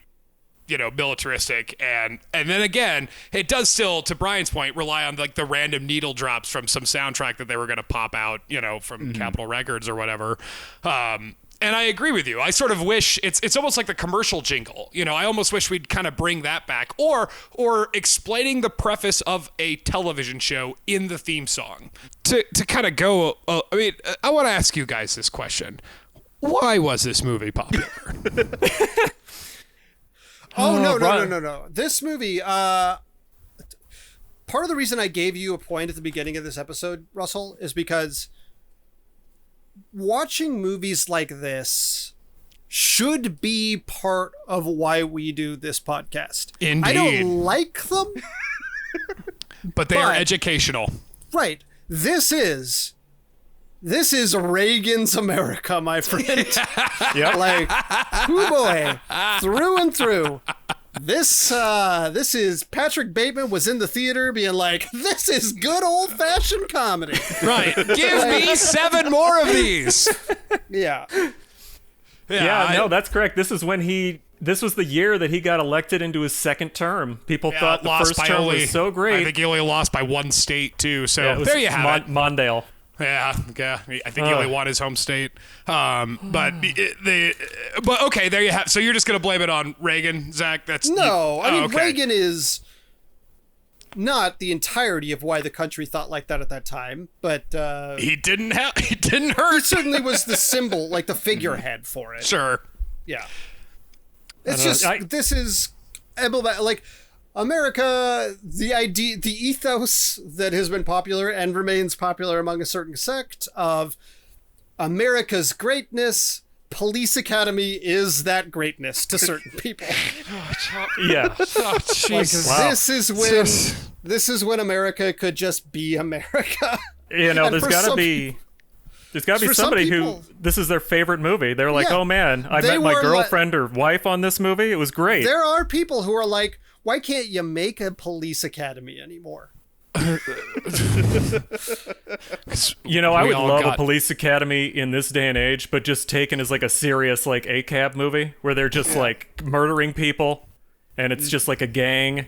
militaristic, and then again, it does still, to Brian's point, rely on like the random needle drops from some soundtrack that they were going to pop out, from Capitol Records or whatever. And I agree with you. I sort of wish it's almost like the commercial jingle. I almost wish we'd kind of bring that back, or explaining the preface of a television show in the theme song to kind of go. I want to ask you guys this question: why was this movie popular? Oh, no. This movie, part of the reason I gave you a point at the beginning of this episode, Russell, is because watching movies like this should be part of why we do this podcast. Indeed. I don't like them. But they are educational. Right. This is Reagan's America, my friend. Yep. Like, oh boy, through and through. This is Patrick Bateman was in the theater being like, this is good old fashioned comedy. Right. Give me 7 more of these. Yeah. No, that's correct. This was the year that he got elected into his second term. People thought the first term was so great. I think he only lost by 1 state too. So Yeah, it was there you have it. Mondale. Yeah. I think he only won his home state. But okay, there you have. So you're just gonna blame it on Reagan, Zach? Reagan is not the entirety of why the country thought like that at that time, but He didn't hurt. he certainly was the symbol, like the figurehead for it. Sure. Yeah. It's just, this is emblematic. Like, America, the idea, the ethos that has been popular and remains popular among a certain sect of America's greatness, Police Academy is that greatness to certain people. Yeah. Oh, Jesus. Wow. This is when America could just be America. You know, And there's for got to some be for some somebody people- who this is their favorite movie. They're like, Yeah. "Oh man, I They met my were girlfriend or wife on this movie. It was great." There are people who are like, why can't you make a Police Academy anymore? You know, I We would all love a got- police academy in this day and age, but just taken as like a serious like ACAB movie where they're just like murdering people and it's just like a gang.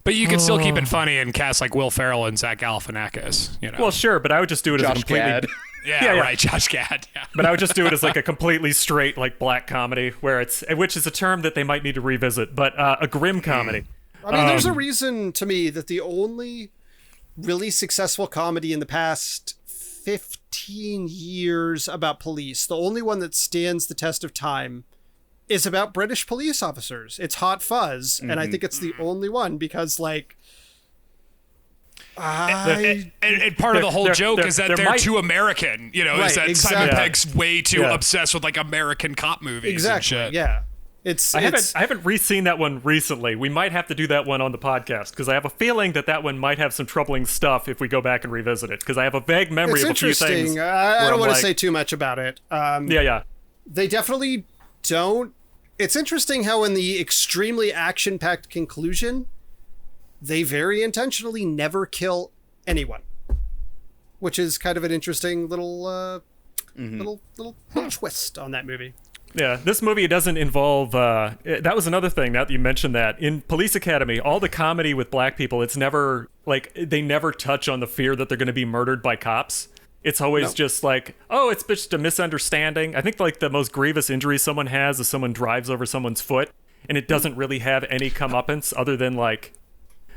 But you can still keep it funny and cast like Will Ferrell and Zach Galifianakis. You know. Well, sure, but I would just do it as a Josh completely Gad. yeah, yeah. right. Josh Gad. Yeah. but I would just do it as like a completely straight like black comedy where it's which is a term that they might need to revisit, but a grim comedy. I mean, there's a reason to me that the only really successful comedy in the past 15 years about police, the only one that stands the test of time, is about British police officers. It's Hot Fuzz, and I think it's the only one because, like, And part of the whole There- joke there- is that there they're might- too American. You know, Right, is that exactly. Simon Yeah. Pegg's way too Yeah. obsessed with like American cop movies exactly, and shit. yeah. It's I haven't re-seen that one recently. We might have to do that one on the podcast because I have a feeling that one might have some troubling stuff if we go back and revisit it. Because I have a vague memory It's of a few things. interesting. where I I'm don't want to like, say too much about it. Yeah. They definitely don't. It's interesting how in the extremely action-packed conclusion, they very intentionally never kill anyone, which is kind of an interesting little little twist on that movie. Yeah, this movie doesn't involve. That was another thing. Now that you mentioned that, in Police Academy, all the comedy with black people, it's never like they never touch on the fear that they're going to be murdered by cops. It's always just like, oh, it's just a misunderstanding. I think like the most grievous injury someone has is someone drives over someone's foot, and it doesn't really have any comeuppance other than like.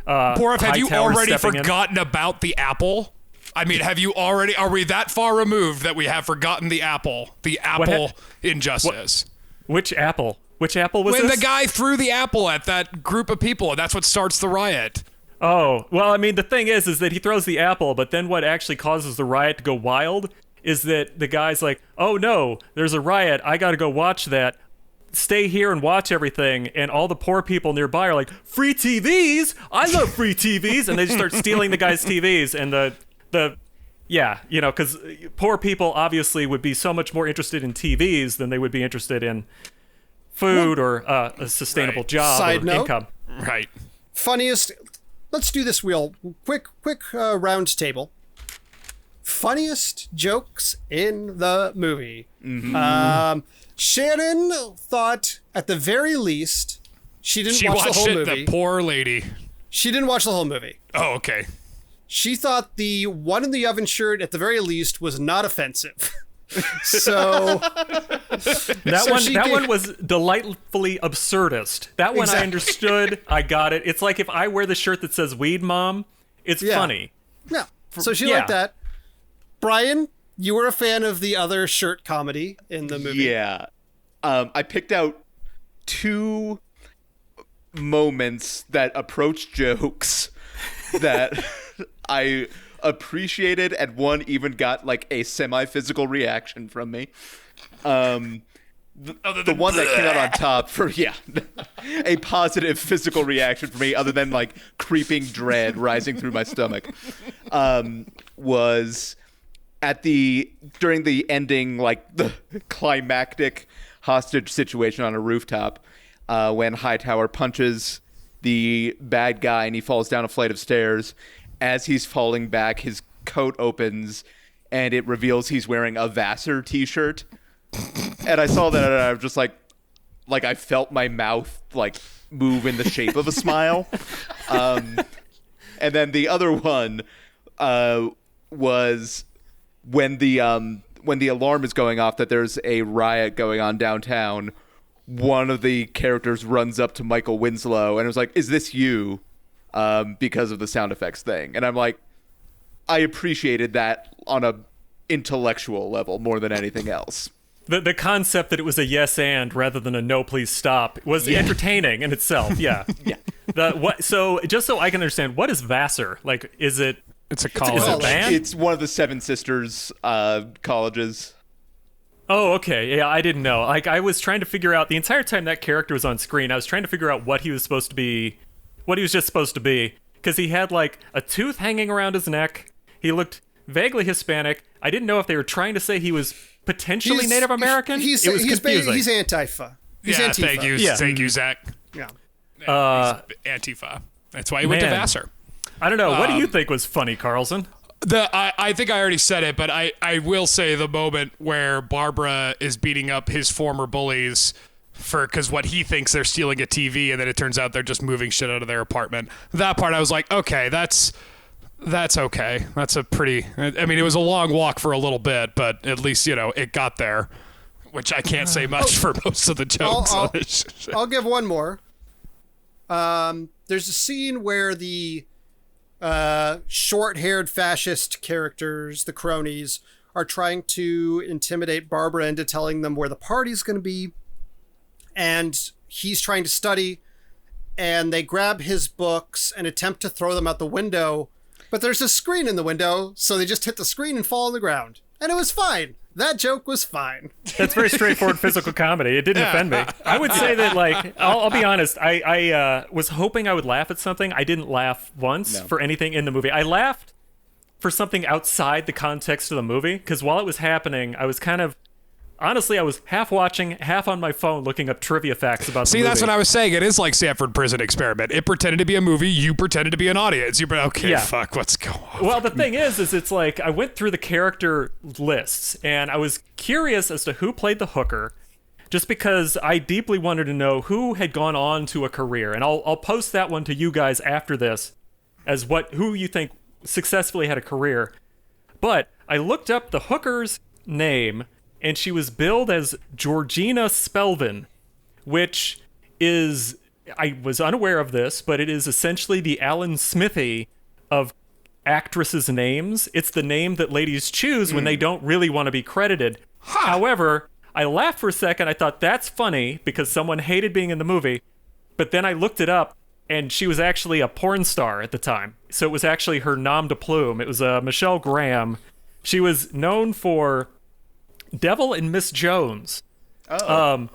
Borath, have you Hightower already stepping in. forgotten about the apple? I mean, have you already? Are we that far removed that we have forgotten the apple? The apple injustice. Which apple? Which apple was When this? the guy threw the apple at that group of people, and that's what starts the riot. Oh, well, I mean, the thing is that he throws the apple, but then what actually causes the riot to go wild is that the guy's like, oh no, there's a riot, I gotta go watch that. Stay here and watch everything, and all the poor people nearby are like, free TVs? I love free TVs! And they just start stealing the guy's TVs, and yeah, you know, because poor people obviously would be so much more interested in TVs than they would be interested in food or a sustainable job Side or note. income. Right. Funniest. Let's do this real quick round table. Funniest jokes in the movie. Shannon thought, at the very least, she didn't She watch the watched whole it, movie. the poor lady. She didn't watch the whole movie. Oh, okay. She thought the one in the oven shirt, at the very least, was not offensive. So That one was delightfully absurdist. That one I Exactly. understood. I got it. It's like if I wear the shirt that says "Weed Mom," it's Yeah. funny. no. So she yeah. liked that. Brian, you were a fan of the other shirt comedy in the movie. Yeah. I picked out two moments that approach jokes that I appreciated, and one even got like a semi-physical reaction from me. The one that came out on top for a positive physical reaction for me, other than like creeping dread rising through my stomach, was during the ending, like the climactic hostage situation on a rooftop, when Hightower punches the bad guy and he falls down a flight of stairs. As he's falling back, his coat opens and it reveals he's wearing a Vassar t-shirt. And I saw that and I was just like I felt my mouth like move in the shape of a smile. And then the other one was when the alarm is going off that there's a riot going on downtown. One of the characters runs up to Michael Winslow and was like, "Is this you?" Because of the sound effects thing. And I'm like, I appreciated that on a intellectual level more than anything else. The concept that it was a yes and rather than a no please stop was entertaining in itself. Yeah. Yeah. So just so I can understand, what is Vassar? Like, is it? It's a Is college. it a band? It's one of the Seven Sisters colleges. Oh, okay. Yeah, I didn't know. Like, I was trying to figure out the entire time that character was on screen. I was trying to figure out what he was supposed to be, what he was just supposed to be, because he had like a tooth hanging around his neck. He looked vaguely Hispanic. I didn't know if they were trying to say he was potentially Native American. He's it was he's confusing. he's Antifa. He's Yeah, Antifa. thank you, Yeah. thank you, Zach. Yeah. He's Antifa. That's why he went to Man. Vassar. I don't know. What do you think was funny, Carlson? I think I already said it, but I will say the moment where Barbara is beating up his former bullies because what he thinks they're stealing a TV, and then it turns out they're just moving shit out of their apartment. That part I was like, okay, that's okay. That's a pretty. I mean, it was a long walk for a little bit, but at least it got there, which I can't say much for most of the jokes. I'll give one more. There's a scene where the short-haired fascist characters, the cronies, are trying to intimidate Barbara into telling them where the party's going to be, and he's trying to study, and they grab his books and attempt to throw them out the window, but there's a screen in the window, so they just hit the screen and fall on the ground. And it was fine. That joke was fine. That's very straightforward physical comedy. It didn't offend me. I would say that, like, I'll be honest. I was hoping I would laugh at something. I didn't laugh once for anything in the movie. I laughed for something outside the context of the movie, because while it was happening, I was kind of, honestly, I was half watching, half on my phone looking up trivia facts about the See, movie. that's what I was saying. It is like Sanford Prison Experiment. It pretended to be a movie. You pretended to be an audience. Okay, Yeah. fuck, what's going on? Well, the thing is it's like I went through the character lists, and I was curious as to who played the hooker, just because I deeply wanted to know who had gone on to a career. And I'll post that one to you guys after this as who you think successfully had a career. But I looked up the hooker's name, and she was billed as Georgina Spelvin, which is, I was unaware of this, but it is essentially the Alan Smithy of actresses' names. It's the name that ladies choose when they don't really want to be credited. However, I laughed for a second. I thought that's funny because someone hated being in the movie. But then I looked it up, and she was actually a porn star at the time. So it was actually her nom de plume. It was Michelle Graham. She was known for Devil and Miss Jones. So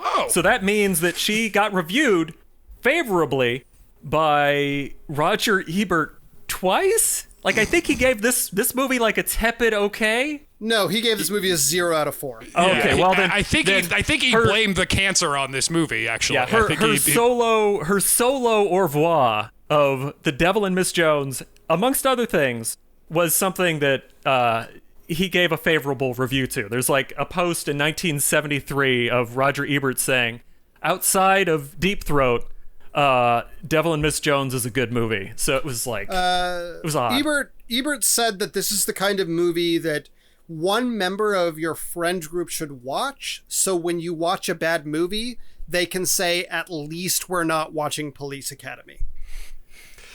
that means that she got reviewed favorably by Roger Ebert twice. Like, I think he gave this movie like a tepid okay. No, he gave this movie a 0 out of 4. Okay, well then I think he blamed the cancer on this movie. Actually, yeah, I think her solo au revoir of The Devil and Miss Jones, amongst other things, was something that he gave a favorable review to. There's like a post in 1973 of Roger Ebert saying, outside of Deep Throat, Devil and Miss Jones is a good movie. So it was like, it was odd. Ebert said that this is the kind of movie that one member of your friend group should watch, so when you watch a bad movie, they can say, at least we're not watching Police Academy.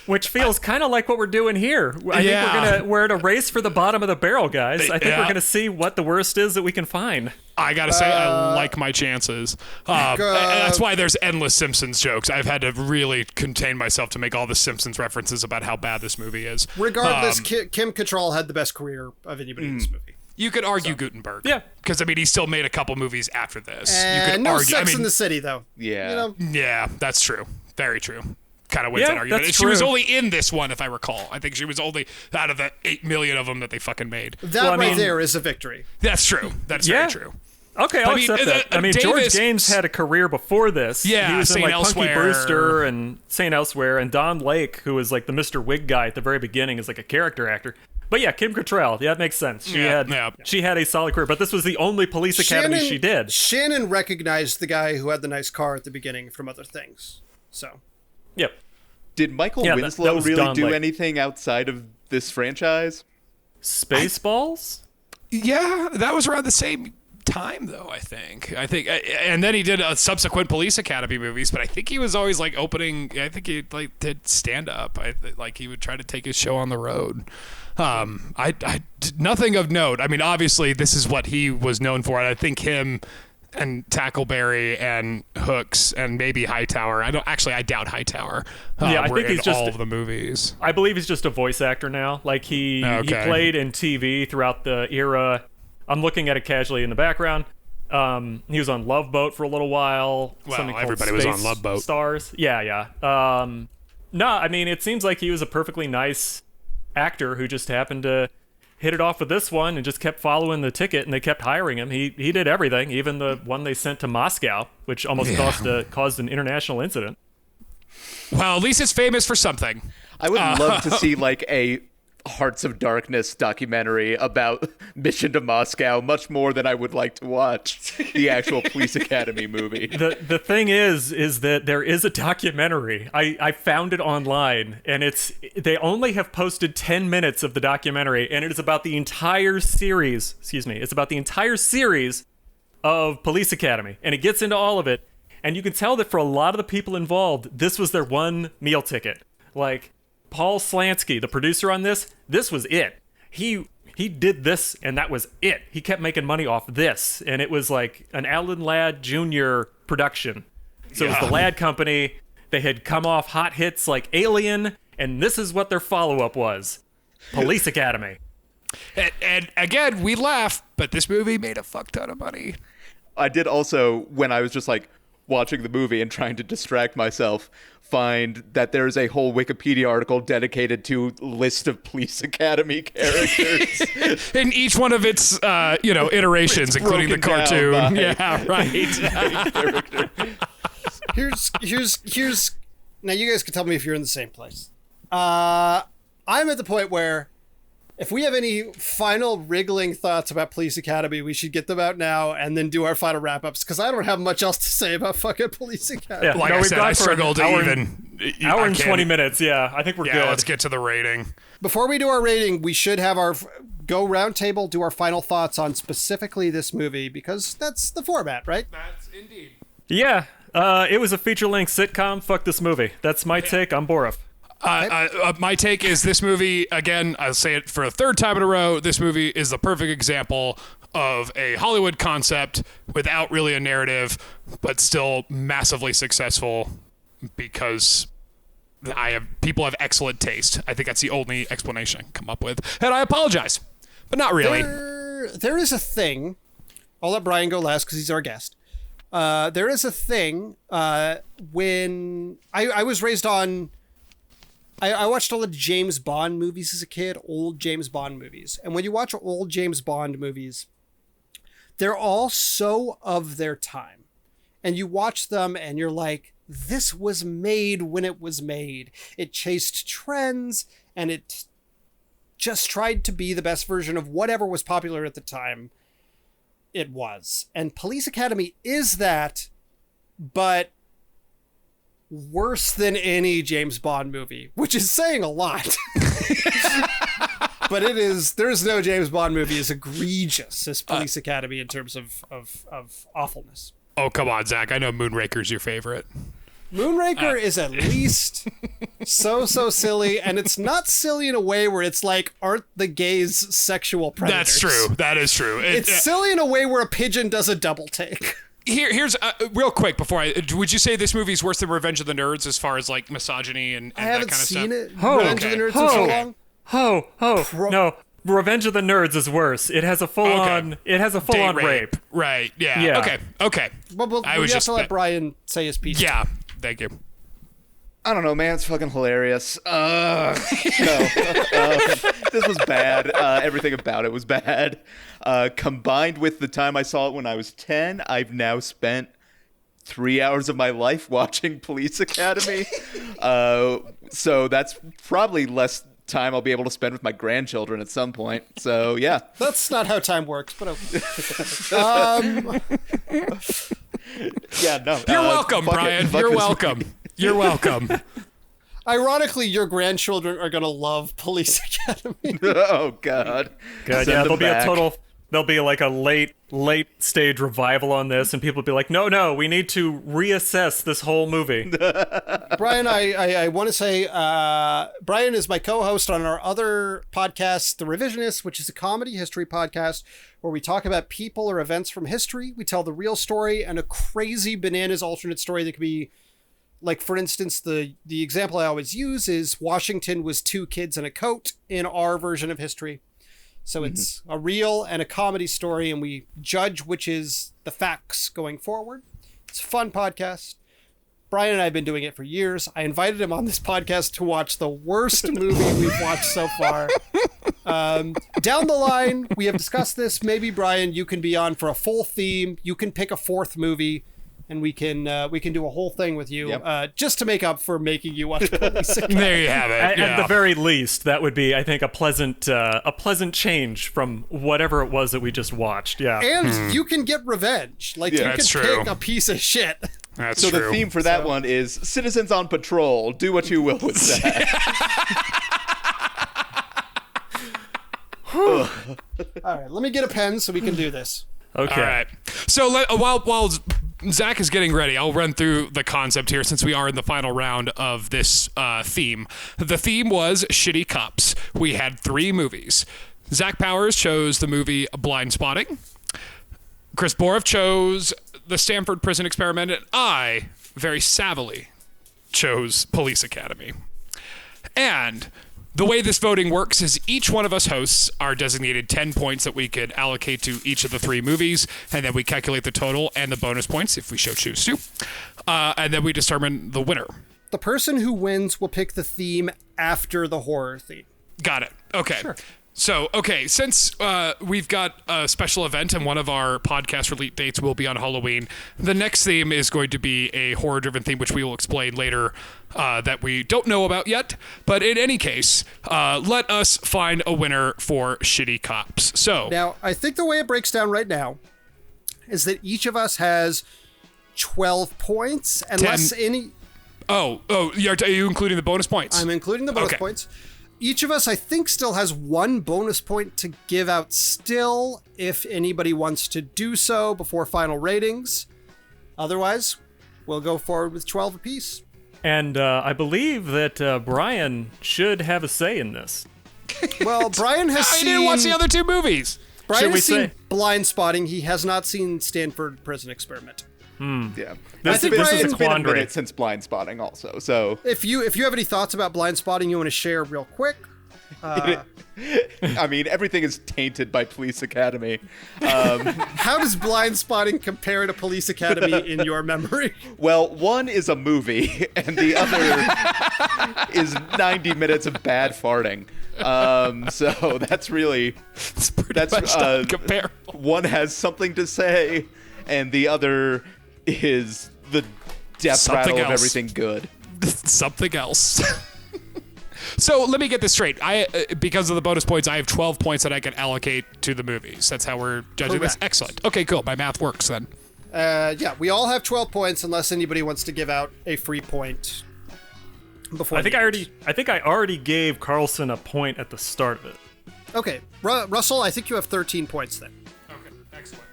Which feels kind of like what we're doing here. I think we're in a race for the bottom of the barrel, guys. I think we're gonna see what the worst is that we can find. I gotta say, I like my chances. That's why there's endless Simpsons jokes. I've had to really contain myself to make all the Simpsons references about how bad this movie is. Regardless, Kim Cattrall had the best career of anybody in this movie. You could argue Gutenberg. Yeah. Because, I mean, he still made a couple movies after this. You And could no argue. Sex in the City, though. Yeah. You know, Yeah, that's true. Very true. Kind of wins Yeah, that argument. that's She was true. only in this one, if I recall. I think she was only out of the 8 million of them that they fucking made. that Well, I right mean- there is a victory. That's true. That's Yeah. very true. Okay, I'll I mean, accept that. I mean, George Davis- Gaines had a career before this. Yeah, he was in St. like Elsewhere. Punky Brewster and St. Elsewhere, and Don Lake, who was like the Mr. Wig guy at the very beginning, is like a character actor. But yeah, Kim Cattrall, yeah, that makes sense. She had a solid career, but this was the only Police Academy she did. Shannon recognized the guy who had the nice car at the beginning from other things. So, Yep. Did Michael Yeah, that Winslow was really Don do Lake. anything outside of this franchise? Spaceballs? Yeah, that was around the same time, though, I think. And then he did subsequent Police Academy movies, but I think he was always like opening. I think he like did stand up. Like he would try to take his show on the road. Nothing of note. I mean, obviously, this is what he was known for, and I think him and Tackleberry and Hooks and maybe Hightower. I doubt Hightower. Yeah, I were think in he's just- all of the movies. I believe he's just a voice actor now. Like he Okay. played in TV throughout the era. I'm looking at it casually in the background. He was on Love Boat for a little while. Well, something called everybody was on Space Love Boat. Stars. Yeah. No, I mean, it seems like he was a perfectly nice actor who just happened to hit it off with this one and just kept following the ticket, and they kept hiring him. He did everything, even the one they sent to Moscow, which almost caused an international incident. Well, at least it's famous for something. I would love to see like a Hearts of Darkness documentary about Mission to Moscow, much more than I would like to watch the actual Police Academy movie. The thing is that there is a documentary. I found it online, and they only have posted 10 minutes of the documentary, and it is about the entire series. It's about the entire series of Police Academy, and it gets into all of it. And you can tell that for a lot of the people involved, this was their one meal ticket. Like Paul Slansky, the producer on this was it. He did this, and that was it. He kept making money off this, and it was like an Alan Ladd Jr. production. So it was the Ladd Company. They had come off hot hits like Alien, and this is what their follow-up was. Police Academy. And again, we laugh, but this movie made a fuck ton of money. I did also, when I was just like watching the movie and trying to distract myself, find that there's a whole Wikipedia article dedicated to list of Police Academy characters. In each one of its, iterations, including the broken down cartoon. by- Yeah, right. Here's now you guys can tell me if you're in the same place. I'm at the point where if we have any final wriggling thoughts about Police Academy, we should get them out now and then do our final wrap-ups, because I don't have much else to say about fucking Police Academy. Yeah, Like no, I we've said, gone I for struggled to an hour hour and 20 minutes. Yeah, I think we're Yeah, good. let's get to the rating. Before we do our rating, we should have our go round table, do our final thoughts on specifically this movie, because that's the format, right? That's indeed. Yeah, it was a feature-length sitcom. Fuck this movie. That's my take. I'm Borov. My take is this movie, again, I'll say it for a third time in a row, this movie is the perfect example of a Hollywood concept without really a narrative, but still massively successful because people have excellent taste. I think that's the only explanation I can come up with. And I apologize, but not really. There is a thing. I'll let Brian go last because he's our guest. There is a thing when I was raised on... I watched all the James Bond movies as a kid, old James Bond movies. And when you watch old James Bond movies, they're all so of their time. And you watch them and you're like, this was made when it was made. It chased trends and it just tried to be the best version of whatever was popular at the time it was. And Police Academy is that, but worse than any James Bond movie, which is saying a lot. But there's no James Bond movie as egregious as Police Academy in terms of awfulness. Oh, come on, Zach. I know Moonraker's your favorite. Moonraker is at least so silly, and it's not silly in a way where it's like, aren't the gays sexual predators? That's true. That is true. It's silly in a way where a pigeon does a double take. Here's real quick before would you say this movie's worse than Revenge of the Nerds as far as like misogyny and I that haven't kind of seen stuff? it. Revenge of the Nerds in so long. No, Revenge of the Nerds is worse. It has a full-on Date rape. Right. Yeah. Yeah. Okay. But we have to let Brian say his piece. Yeah. Thank you. I don't know, man. It's fucking hilarious. No. This was bad. Everything about it was bad. Combined with the time I saw it when I was 10, I've now spent 3 hours of my life watching Police Academy. So that's probably less time I'll be able to spend with my grandchildren at some point. So, yeah. That's not how time works, but okay. Yeah, no. You're welcome, fuck it. Brian. Fuck You're this welcome. You're welcome. Ironically, your grandchildren are going to love Police Academy. Oh, God. God, Send yeah, them there'll be back. a there'll be like a late stage revival on this, and people will be like, no, we need to reassess this whole movie. Brian, I want to say, Brian is my co-host on our other podcast, The Revisionists, which is a comedy history podcast where we talk about people or events from history. We tell the real story and a crazy bananas alternate story that could be, like, for instance, the example I always use is Washington was 2 kids in a coat in our version of history. So it's a real and a comedy story, and we judge which is the facts going forward. It's a fun podcast. Brian and I have been doing it for years. I invited him on this podcast to watch the worst movie we've watched so far. Down the line, we have discussed this. Maybe, Brian, you can be on for a full theme. You can pick a 4th movie, and we can do a whole thing with you, just to make up for making you watch Police Academy. There you have it. At the very least, that would be, I think, a pleasant change from whatever it was that we just watched. Yeah. And you can get revenge. Like, you That's can true. pick a piece of shit. That's So true. the theme for that one is Citizens on Patrol. Do what you will with that. All right, let me get a pen so we can do this. Okay. All right. So while Zach is getting ready, I'll run through the concept here since we are in the final round of this theme. The theme was shitty cops. We had 3 movies. Zach Powers chose the movie Blind Spotting. Chris Borov chose the Stanford Prison Experiment, and I, very savvily, chose Police Academy. And the way this voting works is each one of us hosts are designated 10 points that we could allocate to each of the 3 movies, and then we calculate the total and the bonus points if we so choose to, and then we determine the winner. The person who wins will pick the theme after the horror theme. Got it. Okay. Sure. So, since we've got a special event and one of our podcast release dates will be on Halloween, the next theme is going to be a horror-driven theme, which we will explain later, that we don't know about yet. But in any case, let us find a winner for Shitty Cops. So, Now, I think the way it breaks down right now is that each of us has 12 points, unless any... are you including the bonus points? I'm including the bonus Okay. points. Each of us, I think, still has 1 bonus point to give out still, if anybody wants to do so before final ratings. Otherwise, we'll go forward with 12 apiece. And I believe that Brian should have a say in this. Well, Brian has I seen... didn't watch the other 2 movies. Brian Should we has seen say? Blind Spotting. He has not seen Stanford Prison Experiment. Yeah. This think is Brian- a It's been a quandary. minute since Blind Spotting also, so... If you have any thoughts about Blind Spotting you want to share real quick... I mean, everything is tainted by Police Academy. How does Blind Spotting compare to Police Academy in your memory? Well, one is a movie, and the other is 90 minutes of bad farting. So that's really... It's pretty much comparable. One has something to say, and the other is the death Something rattle of else. everything good. Something else. So let me get this straight. Because of the bonus points, I have 12 points that I can allocate to the movies. That's how we're judging this. Correct. Excellent. Okay, cool. My math works then. Yeah, we all have 12 points unless anybody wants to give out a free point before I think I already gave Carlson a point at the start of it. Okay, Russell, I think you have 13 points then. Okay, excellent.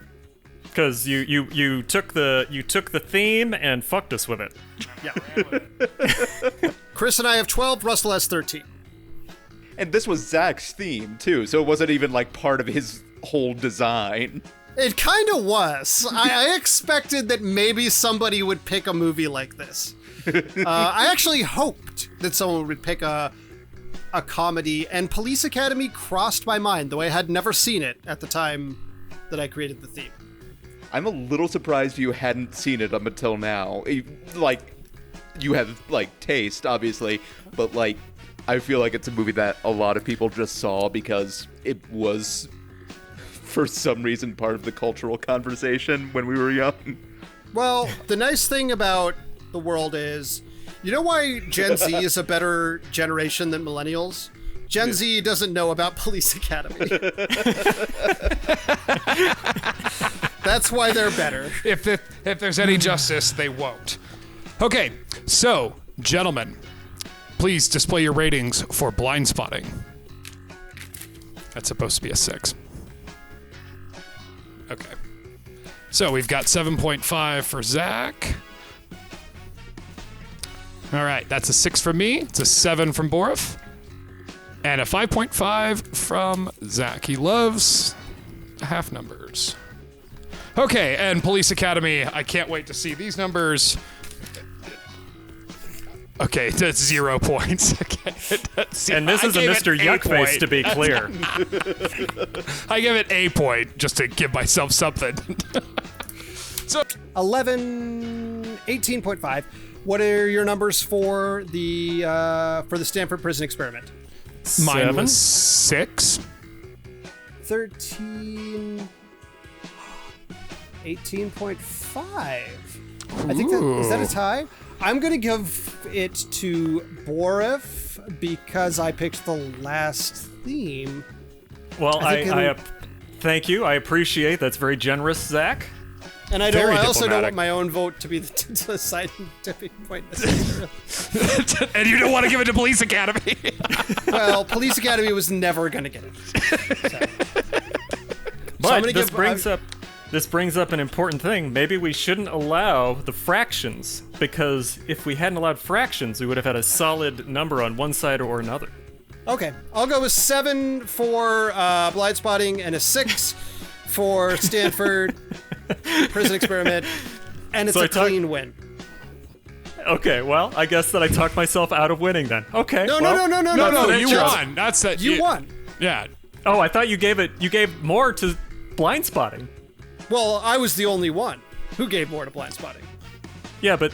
Because you took the theme and fucked us with it. Yeah. Chris and I have 12, Russell has 13. And this was Zach's theme, too, so it wasn't even, like, part of his whole design. It kind of was. I expected that maybe somebody would pick a movie like this. I actually hoped that someone would pick a comedy, and Police Academy crossed my mind, though I had never seen it at the time that I created the theme. I'm a little surprised you hadn't seen it up until now. Like, you have, like, taste, obviously, but, like, I feel like it's a movie that a lot of people just saw because it was, for some reason, part of the cultural conversation when we were young. Well, the nice thing about the world is, you know why Gen Z is a better generation than millennials? Gen Z doesn't know about Police Academy. That's why they're better. If there's any justice, they won't. Okay, so, gentlemen, please display your ratings for Blind Spotting. That's supposed to be a 6. Okay. So we've got 7.5 for Zach. All right, that's a 6 from me. It's a 7 from Borif. And a 5.5 from Zach. He loves half numbers. Okay, and Police Academy, I can't wait to see these numbers. Okay, that's 0 points. And this is a Mr. Yuckface, to be clear. I give it a point just to give myself something. So 18.5. What are your numbers for the Stanford Prison Experiment? mine was 6. 13. 18.5. I think is that a tie? I'm gonna give it to Borif because I picked the last theme. Well, thank you. I appreciate that's very generous, Zach. And I Very also don't diplomatic. want my own vote to be the deciding tipping point necessarily. And you don't want to give it to Police Academy. Well, Police Academy was never gonna get it. But this brings up an important thing. Maybe we shouldn't allow the fractions, because if we hadn't allowed fractions, we would have had a solid number on one side or another. Okay, I'll go with 7 for Blind Spotting and a 6 for Stanford Prison Experiment, and it's So a clean win. Okay, well, I guess that I talked myself out of winning then. Okay. No, well, No, that's you true. won. That's that. You won. Yeah. Oh, I thought you gave more to Blind Spotting. Well, I was the only one who gave more to Blind Spotting. Yeah, but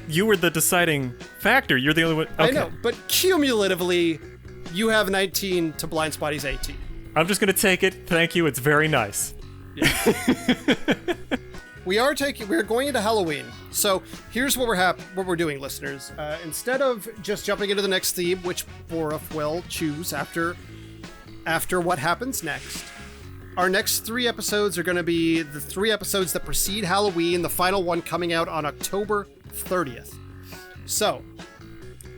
you were the deciding factor. You're the only one. Okay. I know, but cumulatively, you have 19 to Blind Spotting's 18. I'm just gonna take it. Thank you. It's very nice. We're going into Halloween. So here's what we're doing, listeners. Instead of just jumping into the next theme, which Borif will choose after what happens next, our next 3 episodes are going to be the 3 episodes that precede Halloween, the final one coming out on October 30th. So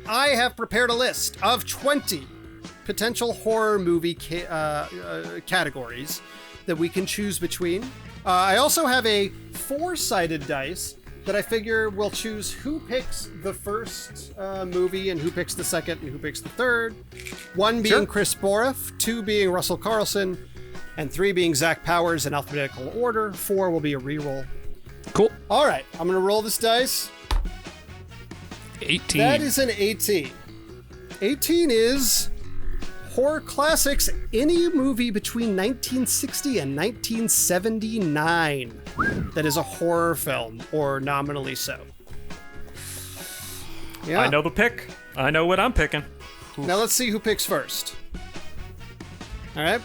I have prepared a list of 20 potential horror movie categories that we can choose between. I also have a 4-sided dice that I figure will choose who picks the first movie and who picks the second and who picks the third. 1 being Chris Borif, 2 being Russell Carlson, and 3 being Zach Powers in alphabetical order. 4 will be a reroll. Cool. All right, I'm going to roll this dice. 18. That is an 18. 18 is horror classics, any movie between 1960 and 1979 that is a horror film, or nominally so. Yeah. I know the pick. I know what I'm picking. Now let's see who picks first. All right.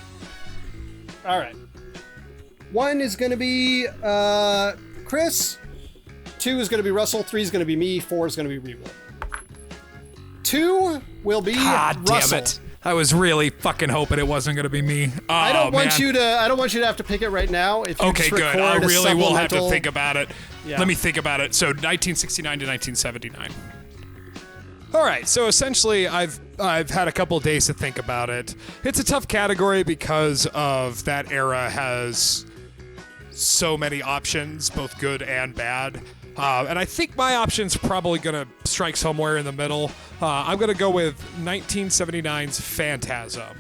1 is going to be Chris. 2 is going to be Russell. 3 is going to be me. 4 is going to be reroll. 2 will be God Russell. damn it. I was really fucking hoping it wasn't going to be me. Oh, I don't want man. you to have to pick it right now. If you Okay, just good. I record a really will have to supplemental- think about it. Yeah. Let me think about it. So 1969 to 1979. All right. So essentially, I've had a couple of days to think about it. It's a tough category because of that era has so many options, both good and bad. And I think my option's probably going to strike somewhere in the middle. I'm going to go with 1979's Phantasm.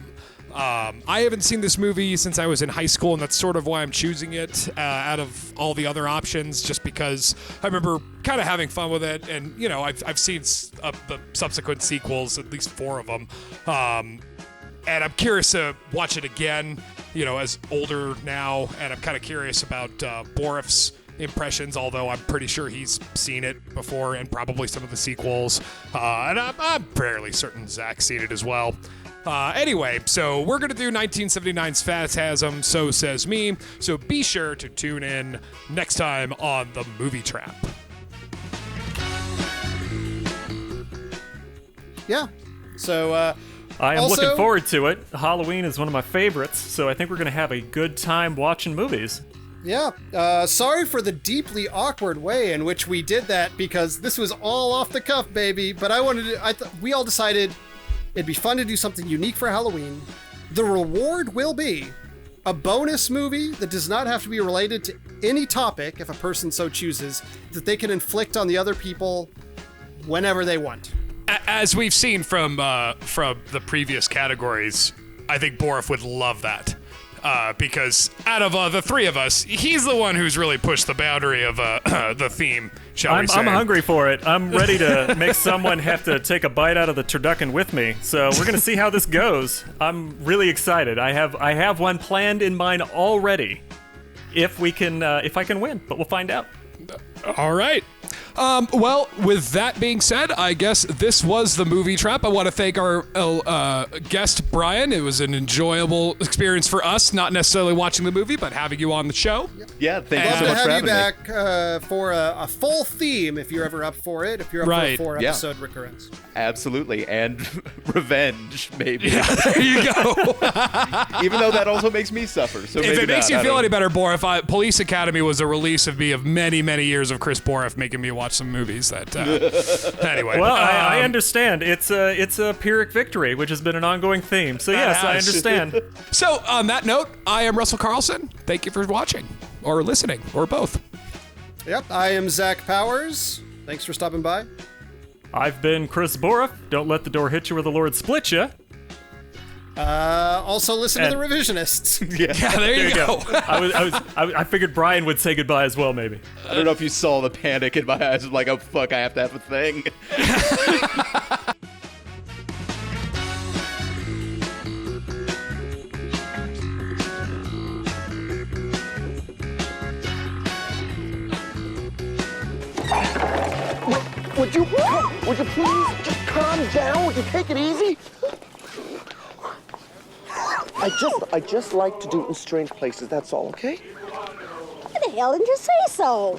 I haven't seen this movie since I was in high school, and that's sort of why I'm choosing it out of all the other options, just because I remember kind of having fun with it. And, you know, I've seen the subsequent sequels, at least 4 of them. And I'm curious to watch it again, you know, as older now. And I'm kind of curious about Borif's impressions, although I'm pretty sure he's seen it before, and probably some of the sequels. And I'm fairly certain Zach's seen it as well. Anyway, so we're going to do 1979's Phantasm, So Says Me. So be sure to tune in next time on The Movie Trap. Yeah. So, I am also- looking forward to it. Halloween is one of my favorites, so I think we're going to have a good time watching movies. yeah. Sorry for the deeply awkward way in which we did that, because this was all off the cuff, baby. But we all decided it'd be fun to do something unique for Halloween. The reward will be a bonus movie that does not have to be related to any topic, if a person so chooses, that they can inflict on the other people whenever they want. As we've seen from the previous categories, I think Borif would love that. Because out of the three of us, he's the one who's really pushed the boundary of the theme, shall we say. I'm hungry for it. I'm ready to make someone have to take a bite out of the turducken with me. So we're gonna see how this goes. I'm really excited. I have one planned in mind already. If I can win, but we'll find out. All right. Well, with that being said, I guess this was the Movie Trap. I want to thank our guest, Brian. It was an enjoyable experience for us, not necessarily watching the movie, but having you on the show. Yeah, thank you Love so to much for have you having me. back for a full theme if you're ever up for it. If you're up Right. for a Yeah. 4-episode recurrence. Absolutely, and revenge, maybe. There you go. Even though that also makes me suffer. So If maybe it makes not, you I feel don't- any better, Borif, Police Academy was a release of me of many, many years of Chris Borif making me watch some movies that. Anyway. Well, I understand. It's a Pyrrhic victory, which has been an ongoing theme. So yes, I understand. So, on that note, I am Russell Carlson. Thank you for watching, or listening, or both. Yep, I am Zach Powers. Thanks for stopping by. I've been Chris Borif. Don't let the door hit you where the Lord split you. Also listen to And- The Revisionists. Yeah, there you go. I figured Brian would say goodbye as well, maybe. I don't know if you saw the panic in my eyes. I'm like, oh fuck, I have to have a thing. Would you please just calm down? Would you take it easy? I just like to do it in strange places, that's all, okay? Why the hell didn't you say so?